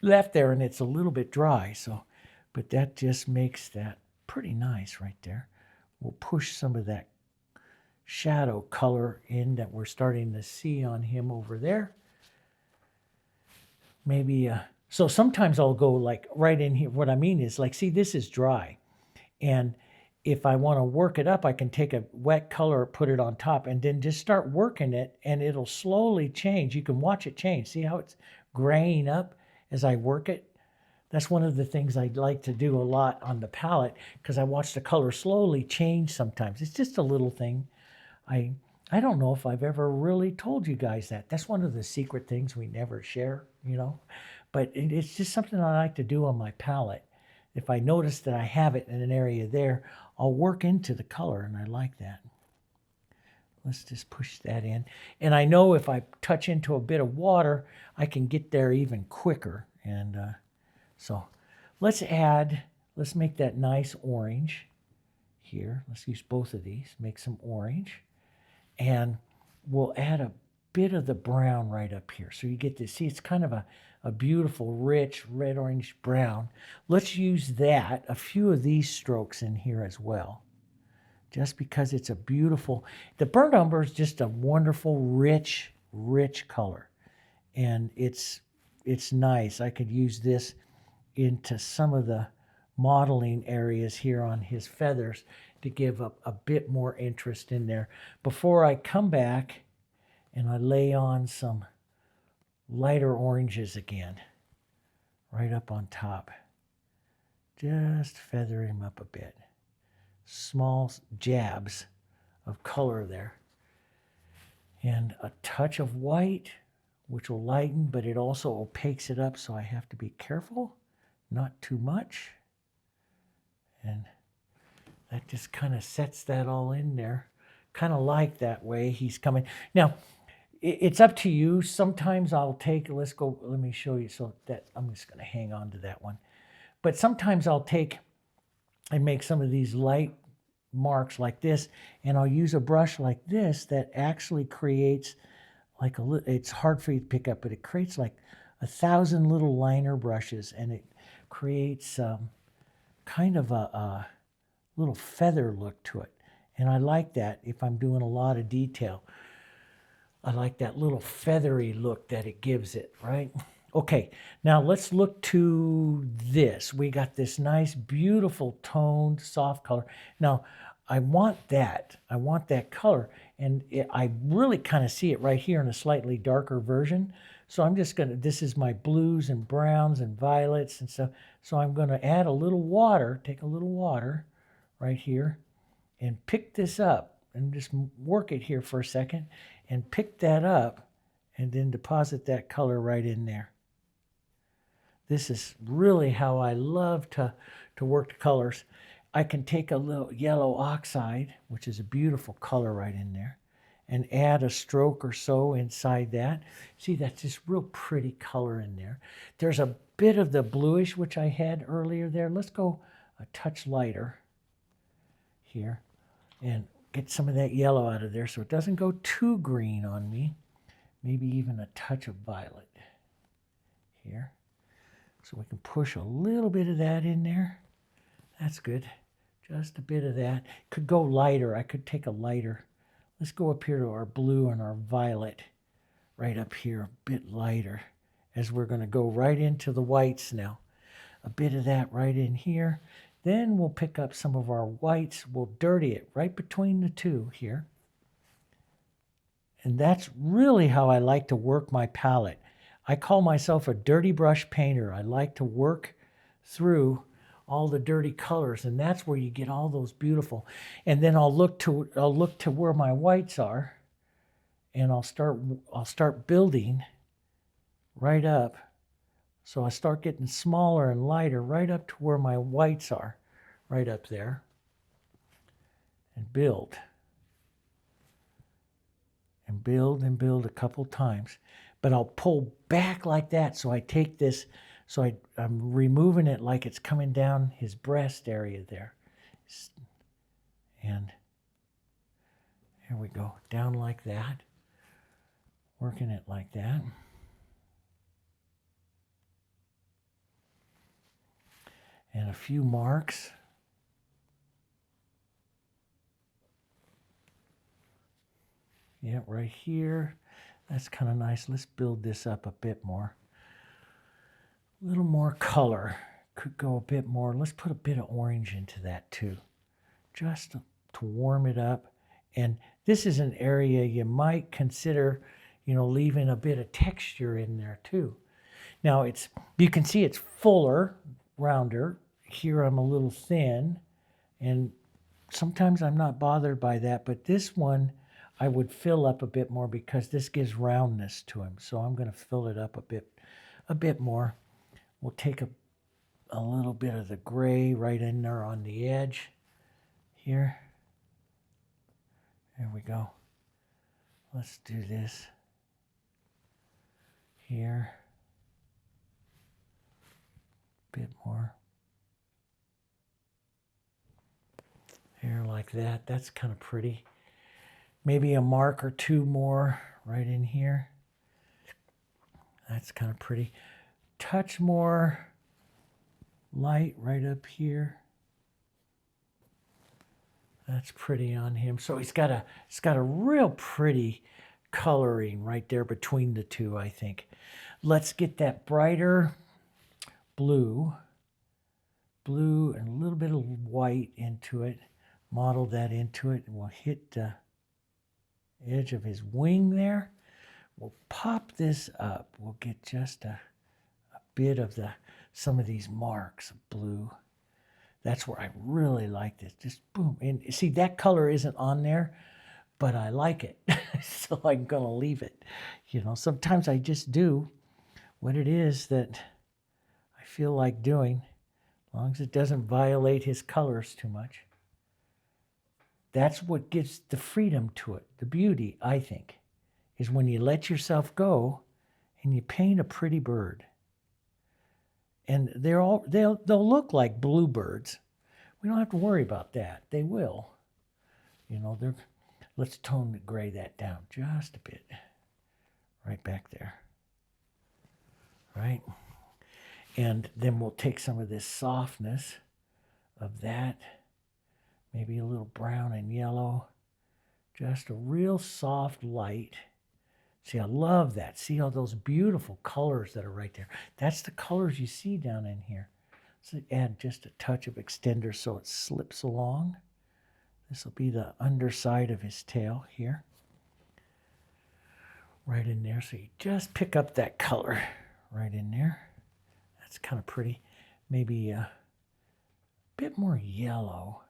left there and it's a little bit dry. So, but that just makes that pretty nice right there. We'll push some of that shadow color in that we're starting to see on him over there. Maybe, so sometimes I'll go like right in here. What I mean is like, see, this is dry. And if I want to work it up, I can take a wet color, put it on top, and then just start working it, and it'll slowly change. You can watch it change. See how it's graying up as I work it? That's one of the things I like to do a lot on the palette, because I watch the color slowly change sometimes. It's just a little thing. I don't know if I've ever really told you guys that. That's one of the secret things we never share, you know. But it's just something I like to do on my palette. If I notice that I have it in an area there, I'll work into the color, and I like that. Let's just push that in. And I know if I touch into a bit of water, I can get there even quicker. And so let's make that nice orange here. Let's use both of these, make some orange. And we'll add a bit of the brown right up here. So you get to see it's kind of a beautiful, rich, red-orange brown. Let's use that, a few of these strokes in here as well. Just because it's a beautiful, the burnt umber is just a wonderful, rich, rich color. And it's nice. I could use this into some of the modeling areas here on his feathers to give up a bit more interest in there before I come back and I lay on some lighter oranges again right up on top. Just feather him up a bit. Small jabs of color there. And a touch of white, which will lighten, but it also opaques it up, so I have to be careful. Not too much. And that just kind of sets that all in there. Kind of like that way he's coming. Now, it's up to you. Sometimes I'll take, let me show you. So that I'm just going to hang on to that one. But sometimes I'll take and make some of these light marks like this, and I'll use a brush like this that actually creates like it's hard for you to pick up, but it creates like 1,000 little liner brushes, and it creates kind of a little feather look to it. And I like that if I'm doing a lot of detail. I like that little feathery look that it gives it, right? Okay, now let's look to this. We got this nice, beautiful toned, soft color. Now, I want that. I want that color. And I really kind of see it right here in a slightly darker version. So I'm just going to, this is my blues and browns and violets and stuff. So I'm going to add a little water, take a little water right here and pick this up and just work it here for a second and pick that up and then deposit that color right in there. This is really how I love to work the colors. I can take a little yellow oxide, which is a beautiful color right in there, and add a stroke or so inside that. See, that's just real pretty color in there. There's a bit of the bluish, which I had earlier there. Let's go a touch lighter here and get some of that yellow out of there so it doesn't go too green on me. Maybe even a touch of violet here. So we can push a little bit of that in there. That's good. Just a bit of that. Could go lighter. I could take a lighter. Let's go up here to our blue and our violet. Right up here, a bit lighter. As we're going to go right into the whites now. A bit of that right in here. Then we'll pick up some of our whites. We'll dirty it right between the two here. And that's really how I like to work my palette. I call myself a dirty brush painter. I like to work through all the dirty colors, and that's where you get all those beautiful. And then I'll look to where my whites are, and I'll start building right up. So I start getting smaller and lighter right up to where my whites are, right up there, and build. And build and build a couple times. but I'll pull back like that. So I take this, so I'm removing it like it's coming down his breast area there. And here we go, down like that, working it like that. And a few marks. Yeah, right here. That's kind of nice. Let's build this up a bit more. A little more color. Could go a bit more. Let's put a bit of orange into that too, just to warm it up. And this is an area you might consider, you know, leaving a bit of texture in there too. Now you can see it's fuller, rounder. Here I'm a little thin, and sometimes I'm not bothered by that, but this one I would fill up a bit more because this gives roundness to him. So I'm going to fill it up a bit more. We'll take a little bit of the gray right in there on the edge here. There we go. Let's do this here. A bit more. Here like that. That's kind of pretty. Maybe a mark or two more right in here. That's kind of pretty. Touch more light right up here. That's pretty on him. So it's got a real pretty coloring right there between the two, I think. Let's get that brighter blue and a little bit of white into it. Model that into it, and we'll hit the edge of his wing there. We'll pop this up. We'll get just a bit of some of these marks of blue. That's where I really like this. Just boom. And see, that color isn't on there, but I like it. So I'm going to leave it. You know, sometimes I just do what it is that I feel like doing, as long as it doesn't violate his colors too much. That's what gives the freedom to it. The beauty, I think, is when you let yourself go and you paint a pretty bird. And they'll look like bluebirds. We don't have to worry about that. They will. You know, let's tone the gray that down just a bit. Right back there. Right? And then we'll take some of this softness of that. Maybe a little brown and yellow. Just a real soft light. See, I love that. See all those beautiful colors that are right there. That's the colors you see down in here. So add just a touch of extender so it slips along. This will be the underside of his tail here. Right in there. So you just pick up that color right in there. That's kind of pretty. Maybe a bit more yellow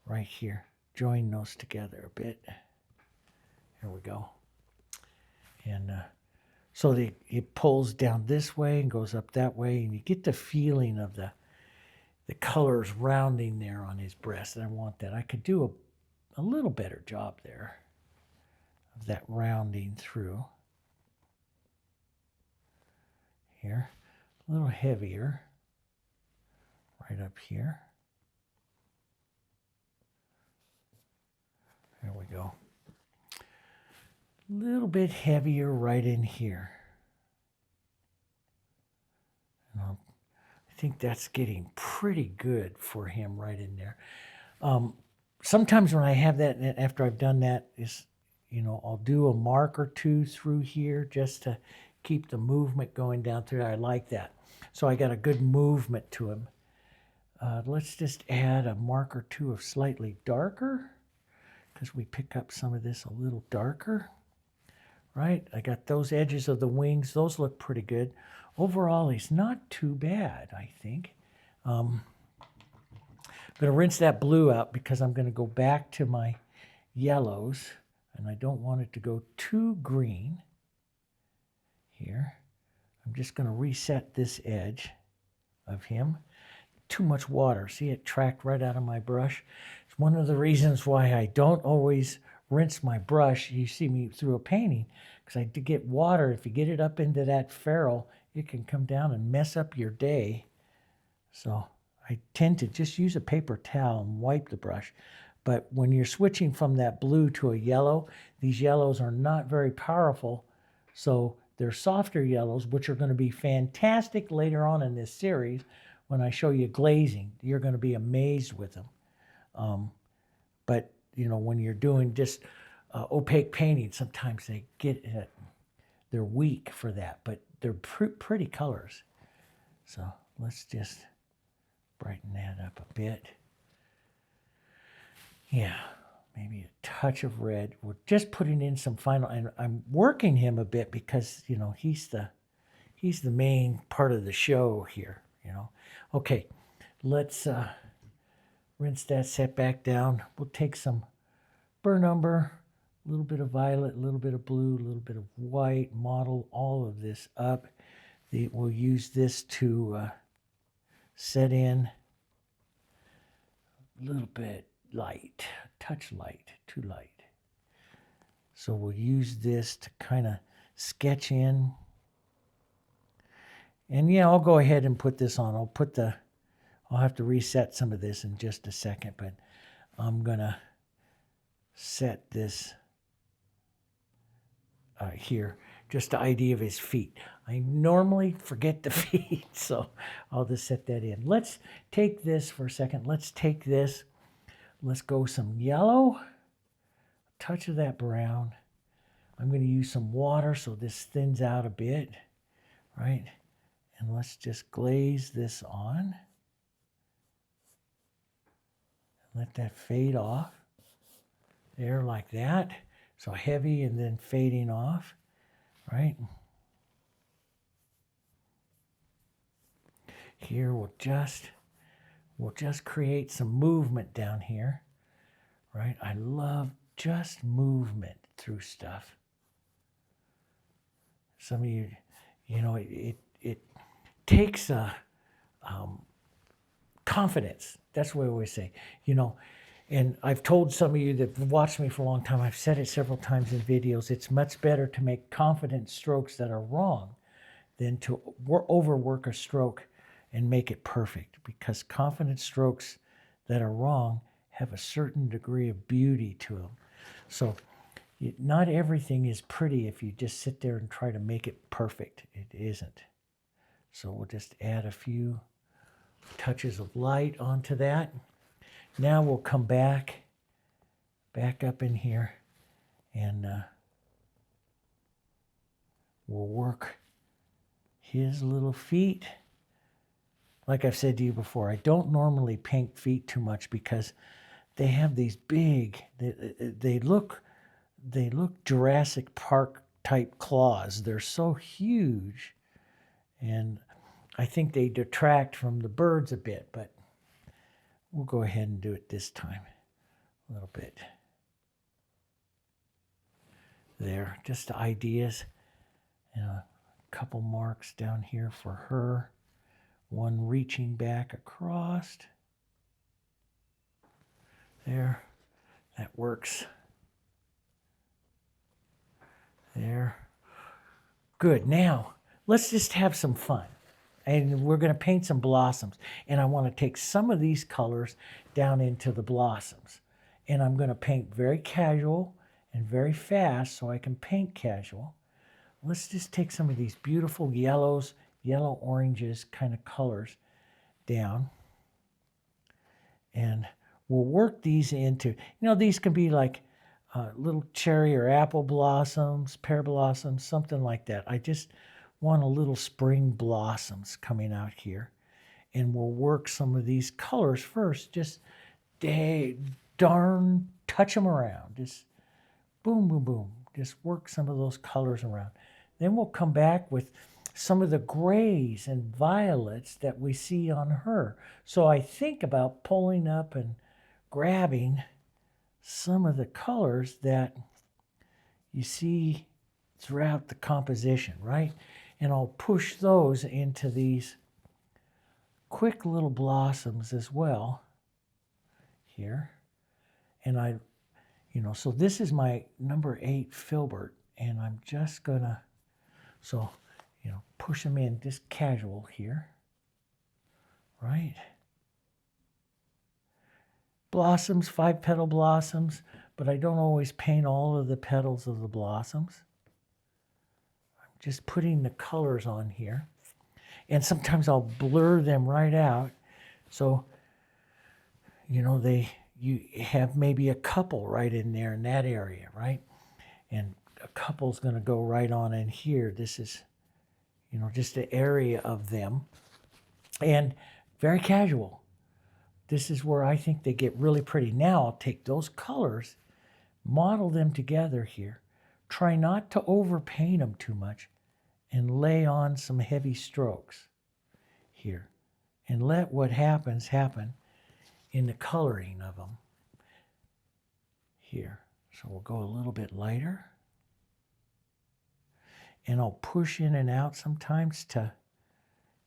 right here. Join those together a bit. Here we go. And so it pulls down this way and goes up that way, and you get the feeling of the colors rounding there on his breast. And I want that. I could do a little better job there of that rounding through. Here, a little heavier right up here. There we go. A little bit heavier right in here. And I think that's getting pretty good for him right in there. Sometimes when I have that, after I've done that, I'll do a mark or two through here just to keep the movement going down through there. I like that. So I got a good movement to him. Let's just add a mark or two of slightly darker, because we pick up some of this a little darker. Right? I got those edges of the wings. Those look pretty good. Overall, he's not too bad, I think. I'm going to rinse that blue out because I'm going to go back to my yellows, and I don't want it to go too green here. I'm just going to reset this edge of him. Too much water. See, it tracked right out of my brush. It's one of the reasons why I don't always rinse my brush. You see me through a painting because I did get water. If you get it up into that ferrule, it can come down and mess up your day. So I tend to just use a paper towel and wipe the brush. But when you're switching from that blue to a yellow, these yellows are not very powerful. So they're softer yellows, which are going to be fantastic later on in this series. When I show you glazing, you're going to be amazed with them. But, you know, when you're doing just opaque painting, sometimes they get they're weak for that, but they're pretty colors. So let's just brighten that up a bit. Yeah, maybe a touch of red. We're just putting in some final, and I'm working him a bit because, you know, he's the main part of the show here, you know. Okay, let's rinse that, set back down. We'll take some burnt umber, a little bit of violet, a little bit of blue, a little bit of white, model all of this up. We'll use this to set in a little bit light, touch light, too light. So we'll use this to kind of sketch in. And yeah, I'll go ahead and put this on. I'll have to reset some of this in just a second, but I'm gonna set this here, just the idea of his feet. I normally forget the feet, so I'll just set that in. Let's take this for a second. Let's take this. Let's go some yellow, a touch of that brown. I'm going to use some water so this thins out a bit, right? And let's just glaze this on. Let that fade off. There, like that. So heavy and then fading off, right? Here we'll just create some movement down here, right? I love just movement through stuff. Some of you, you know, it takes a confidence. That's what I always say, you know. And I've told some of you that have watched me for a long time, I've said it several times in videos, it's much better to make confident strokes that are wrong than to overwork a stroke and make it perfect, because confident strokes that are wrong have a certain degree of beauty to them. So not everything is pretty if you just sit there and try to make it perfect. It isn't. So we'll just add a few touches of light onto that. Now we'll come back up in here, and we'll work his little feet. Like I've said to you before, I don't normally paint feet too much because they have these big, they look Jurassic Park type claws. They're so huge, and I think they detract from the birds a bit, but we'll go ahead and do it this time a little bit. There, just the ideas. And a couple marks down here for her. One reaching back across. There, that works. There. Good. Now, let's just have some fun. And we're going to paint some blossoms. And I want to take some of these colors down into the blossoms. And I'm going to paint very casual and very fast so I can paint casual. Let's just take some of these beautiful yellows, yellow oranges kind of colors down. And we'll work these into, you know, these can be like little cherry or apple blossoms, pear blossoms, something like that. I just want a little spring blossoms coming out here. And we'll work some of these colors first. Just darn touch them around. Just boom, boom, boom. Just work some of those colors around. Then we'll come back with some of the grays and violets that we see on her. So I think about pulling up and grabbing some of the colors that you see throughout the composition, right? And I'll push those into these quick little blossoms as well here. And You know, so this is my number 8 filbert, and I'm just gonna, so, you know, push them in just casual here, right? Blossoms, 5-petal blossoms, but I don't always paint all of the petals of the blossoms. I'm just putting the colors on here. And sometimes I'll blur them right out. So, you know, you have maybe a couple right in there in that area, right? And a couple's going to go right on in here. This is, you know, just the area of them. And very casual. This is where I think they get really pretty. Now I'll take those colors, model them together here. Try not to overpaint them too much and lay on some heavy strokes here. And let what happens happen in the coloring of them here. So we'll go a little bit lighter. And I'll push in and out sometimes to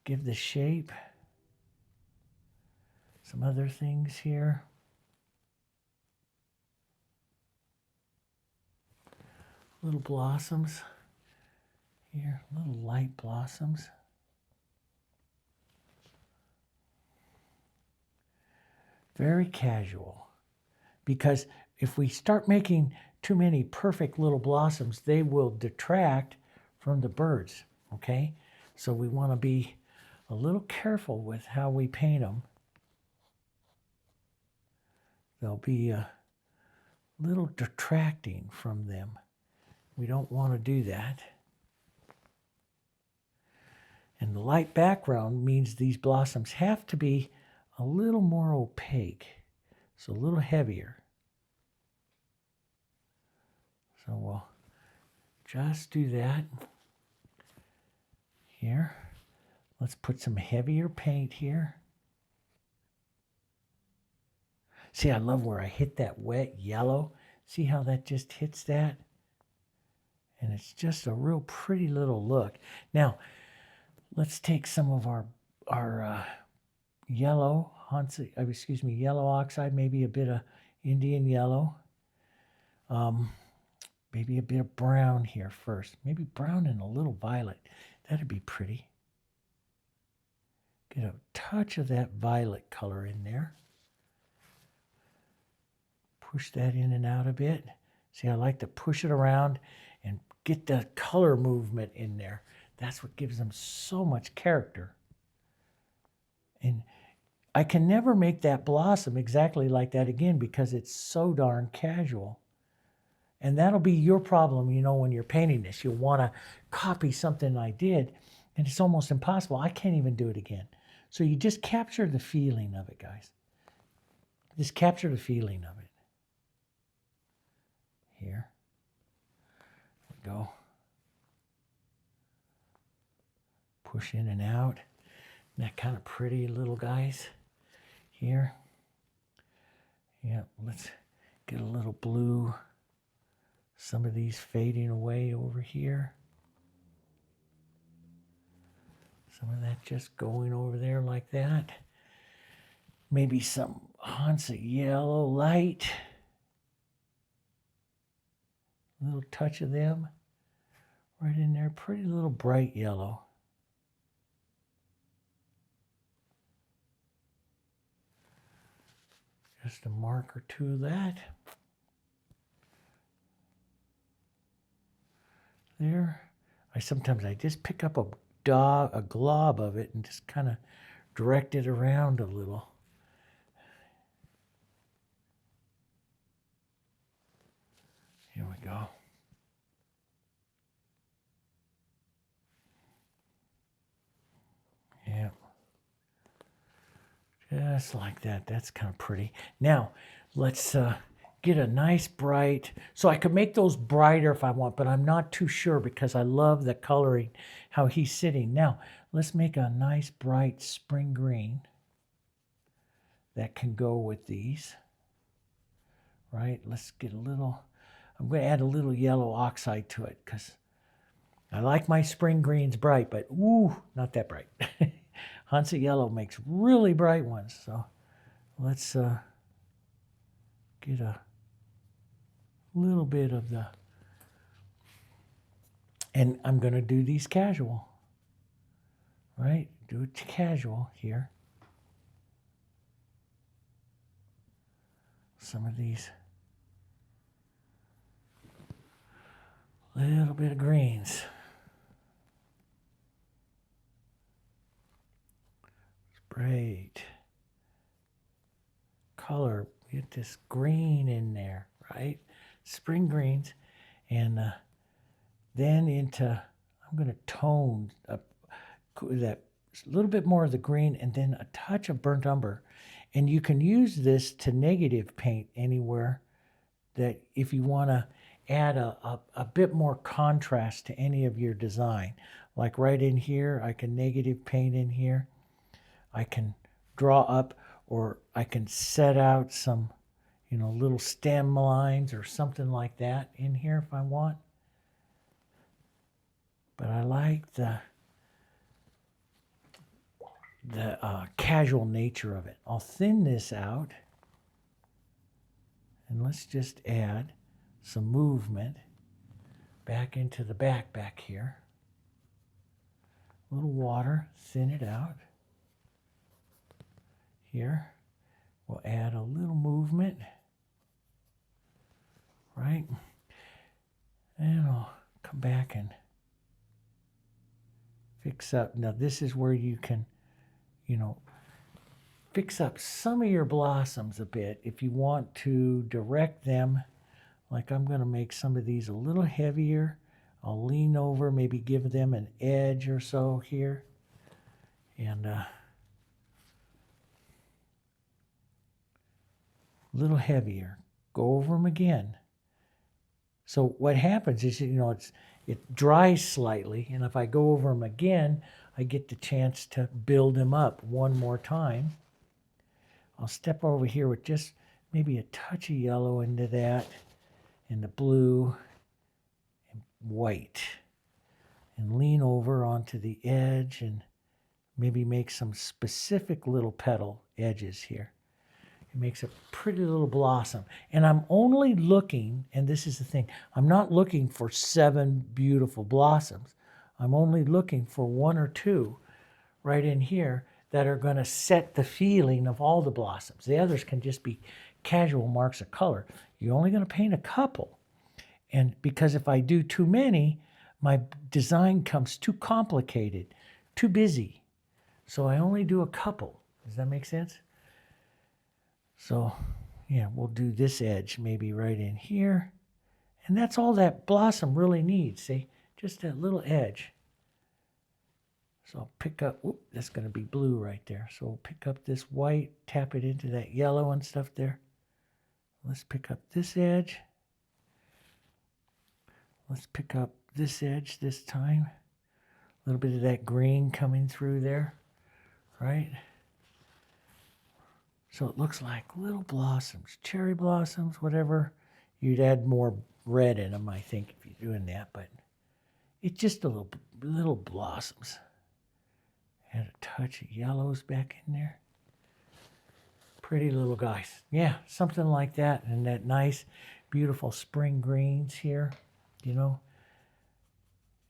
give the shape. Some other things here. Little blossoms here, little light blossoms. Very casual, because if we start making too many perfect little blossoms, they will detract from the birds, okay? So we want to be a little careful with how we paint them. They'll be a little detracting from them. We don't want to do that. And the light background means these blossoms have to be a little more opaque, so a little heavier. So we'll just do that here. Let's put some heavier paint here. See, I love where I hit that wet yellow. See how that just hits that? And it's just a real pretty little look. Now, let's take some of our yellow, Hansa, yellow oxide, maybe a bit of Indian yellow. Maybe a bit of brown here first. Maybe brown and a little violet. That'd be pretty. Get a touch of that violet color in there. Push that in and out a bit. See, I like to push it around and get the color movement in there. That's what gives them so much character. And I can never make that blossom exactly like that again because it's so darn casual. And that'll be your problem, you know, when you're painting this. You'll want to copy something I did, and it's almost impossible. I can't even do it again. So you just capture the feeling of it, guys. Just capture the feeling of it. Here we go. Push in and out. Isn't that kind of pretty, little guys? Here. Yeah, let's get a little blue. Some of these fading away over here. Some of that just going over there like that. Maybe some Hansa yellow light. A little touch of them right in there. Pretty little bright yellow. Just a mark or two of that. There. Sometimes I just pick up a glob of it and just kind of direct it around a little. Here we go. Yeah. Just like that. That's kind of pretty. Now, let's get a nice bright, so I could make those brighter if I want, but I'm not too sure because I love the coloring, how he's sitting. Now, let's make a nice bright spring green that can go with these, right? Let's get a little, I'm going to add a little yellow oxide to it because I like my spring greens bright, but ooh, not that bright. Hansa yellow makes really bright ones, so let's get a little bit of the, and I'm going to do these casual, right? Do it casual here. Some of these, little bit of greens. Great color, get this green in there, right? Spring greens, and then into, I'm going to tone up that a little bit more of the green and then a touch of burnt umber. And you can use this to negative paint anywhere that if you want to add a bit more contrast to any of your design. Like right in here, I can negative paint in here. I can draw up, or I can set out some, you know, little stem lines or something like that in here if I want. But I like the casual nature of it. I'll thin this out, and let's just add some movement back into the back here. A little water, thin it out. Here, we'll add a little movement, right? And I'll come back and fix up. Now this is where you can, you know, fix up some of your blossoms a bit if you want to direct them. Like I'm going to make some of these a little heavier. I'll lean over, maybe give them an edge or so here. And little heavier. Go over them again. So what happens is, you know, it dries slightly, and if I go over them again, I get the chance to build them up one more time. I'll step over here with just maybe a touch of yellow into that, and the blue and white, and lean over onto the edge and maybe make some specific little petal edges here. It makes a pretty little blossom. And I'm only looking, and this is the thing, I'm not looking for 7 beautiful blossoms. I'm only looking for 1 or 2 right in here that are going to set the feeling of all the blossoms. The others can just be casual marks of color. You're only going to paint a couple. And because if I do too many, my design comes too complicated, too busy. So I only do a couple. Does that make sense? So, yeah, we'll do this edge maybe right in here. And that's all that blossom really needs, see? Just that little edge. So I'll pick up, whoop, that's going to be blue right there. So we'll pick up this white, tap it into that yellow and stuff there. Let's pick up this edge. Let's pick up this edge this time. A little bit of that green coming through there, right? So it looks like little blossoms, cherry blossoms, whatever. You'd add more red in them, I think, if you're doing that, but it's just a little blossoms. Add a touch of yellows back in there. Pretty little guys. Yeah, something like that. And that nice, beautiful spring greens here, you know.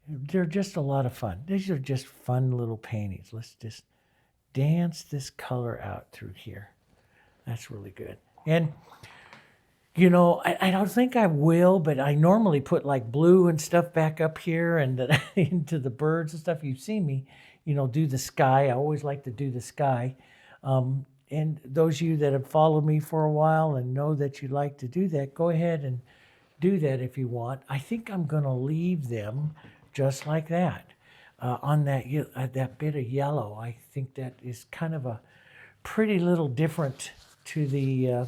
They're just a lot of fun. These are just fun little paintings. Let's just dance this color out through here. That's really good. And, you know, I don't think I will, but I normally put like blue and stuff back up here and into the birds and stuff. You've seen me, you know, do the sky. I always like to do the sky. And those of you that have followed me for a while and know that you like to do that, go ahead and do that if you want. I think I'm going to leave them just like that. On that bit of yellow, I think that is kind of a pretty little different to the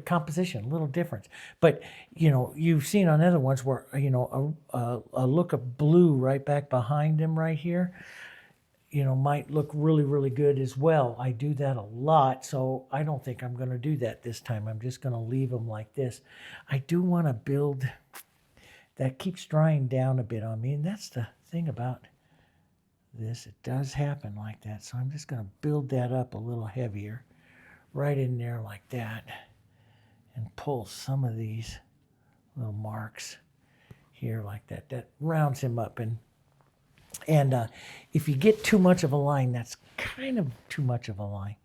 composition, a little difference. But, you know, you've seen on other ones where, you know, a look of blue right back behind them right here, you know, might look really, really good as well. I do that a lot, so I don't think I'm going to do that this time. I'm just going to leave them like this. I do want to build, that keeps drying down a bit on me, and that's the thing about this. It does happen like that, so I'm just going to build that up a little heavier right in there like that and pull some of these little marks here like that. That rounds him up. And if you get too much of a line, that's kind of too much of a line.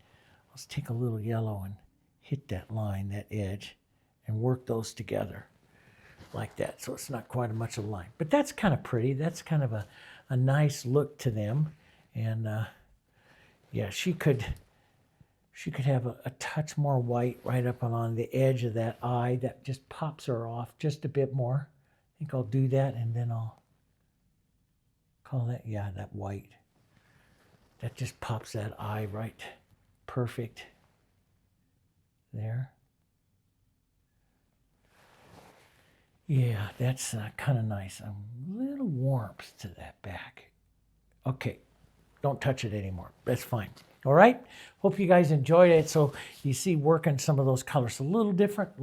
Let's take a little yellow and hit that line, that edge, and work those together like that. So it's not quite as much of a line. But that's kind of pretty. That's kind of a nice look to them. And yeah, she could have a touch more white right up along the edge of that eye. That just pops her off just a bit more. I think I'll do that, and then I'll call that, yeah, that white. That just pops that eye right perfect there. Yeah, that's kind of nice. A little warmth to that back. Okay, don't touch it anymore. That's fine. All right. Hope you guys enjoyed it. So you see, working some of those colors, a little different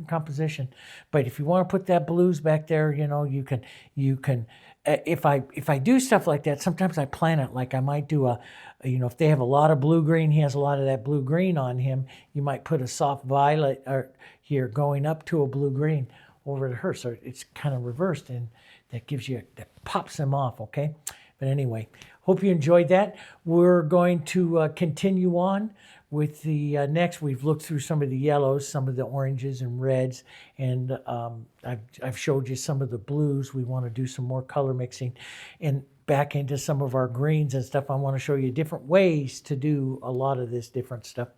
composition. But if you want to put that blues back there, you know, you can. If I do stuff like that, sometimes I plan it. Like I might do you know, if they have a lot of blue green, he has a lot of that blue green on him. You might put a soft violet here going up to a blue green over to her, so it's kind of reversed, and that gives you, that pops them off. Okay. But anyway, hope you enjoyed that. We're going to continue on with the next. We've looked through some of the yellows, some of the oranges and reds, and I've showed you some of the blues. We want to do some more color mixing and back into some of our greens and stuff. I want to show you different ways to do a lot of this different stuff.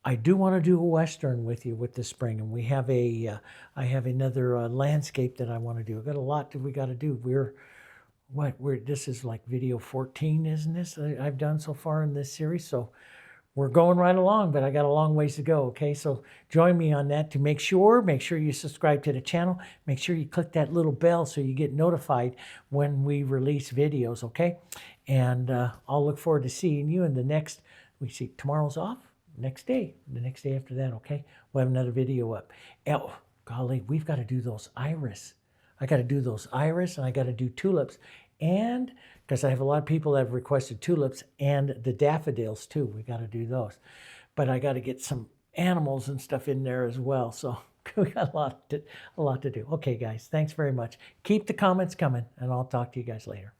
I do want to do a Western with you with the spring, and we have I have another landscape that I want to do. I've got a lot that we got to do. This is like video 14, isn't this? I've done so far in this series, so we're going right along, but I got a long ways to go. Okay, so join me on that. To make sure you subscribe to the channel. Make sure you click that little bell so you get notified when we release videos. Okay, and I'll look forward to seeing you in the next. We see tomorrow's off. The next day after that, okay, we'll have another video up. Oh, golly, we've got to do those iris. I got to do those iris, and I got to do tulips, and because I have a lot of people that have requested tulips and the daffodils too. We got to do those, but I got to get some animals and stuff in there as well. So we got a lot to do. Okay, guys, thanks very much. Keep the comments coming, and I'll talk to you guys later.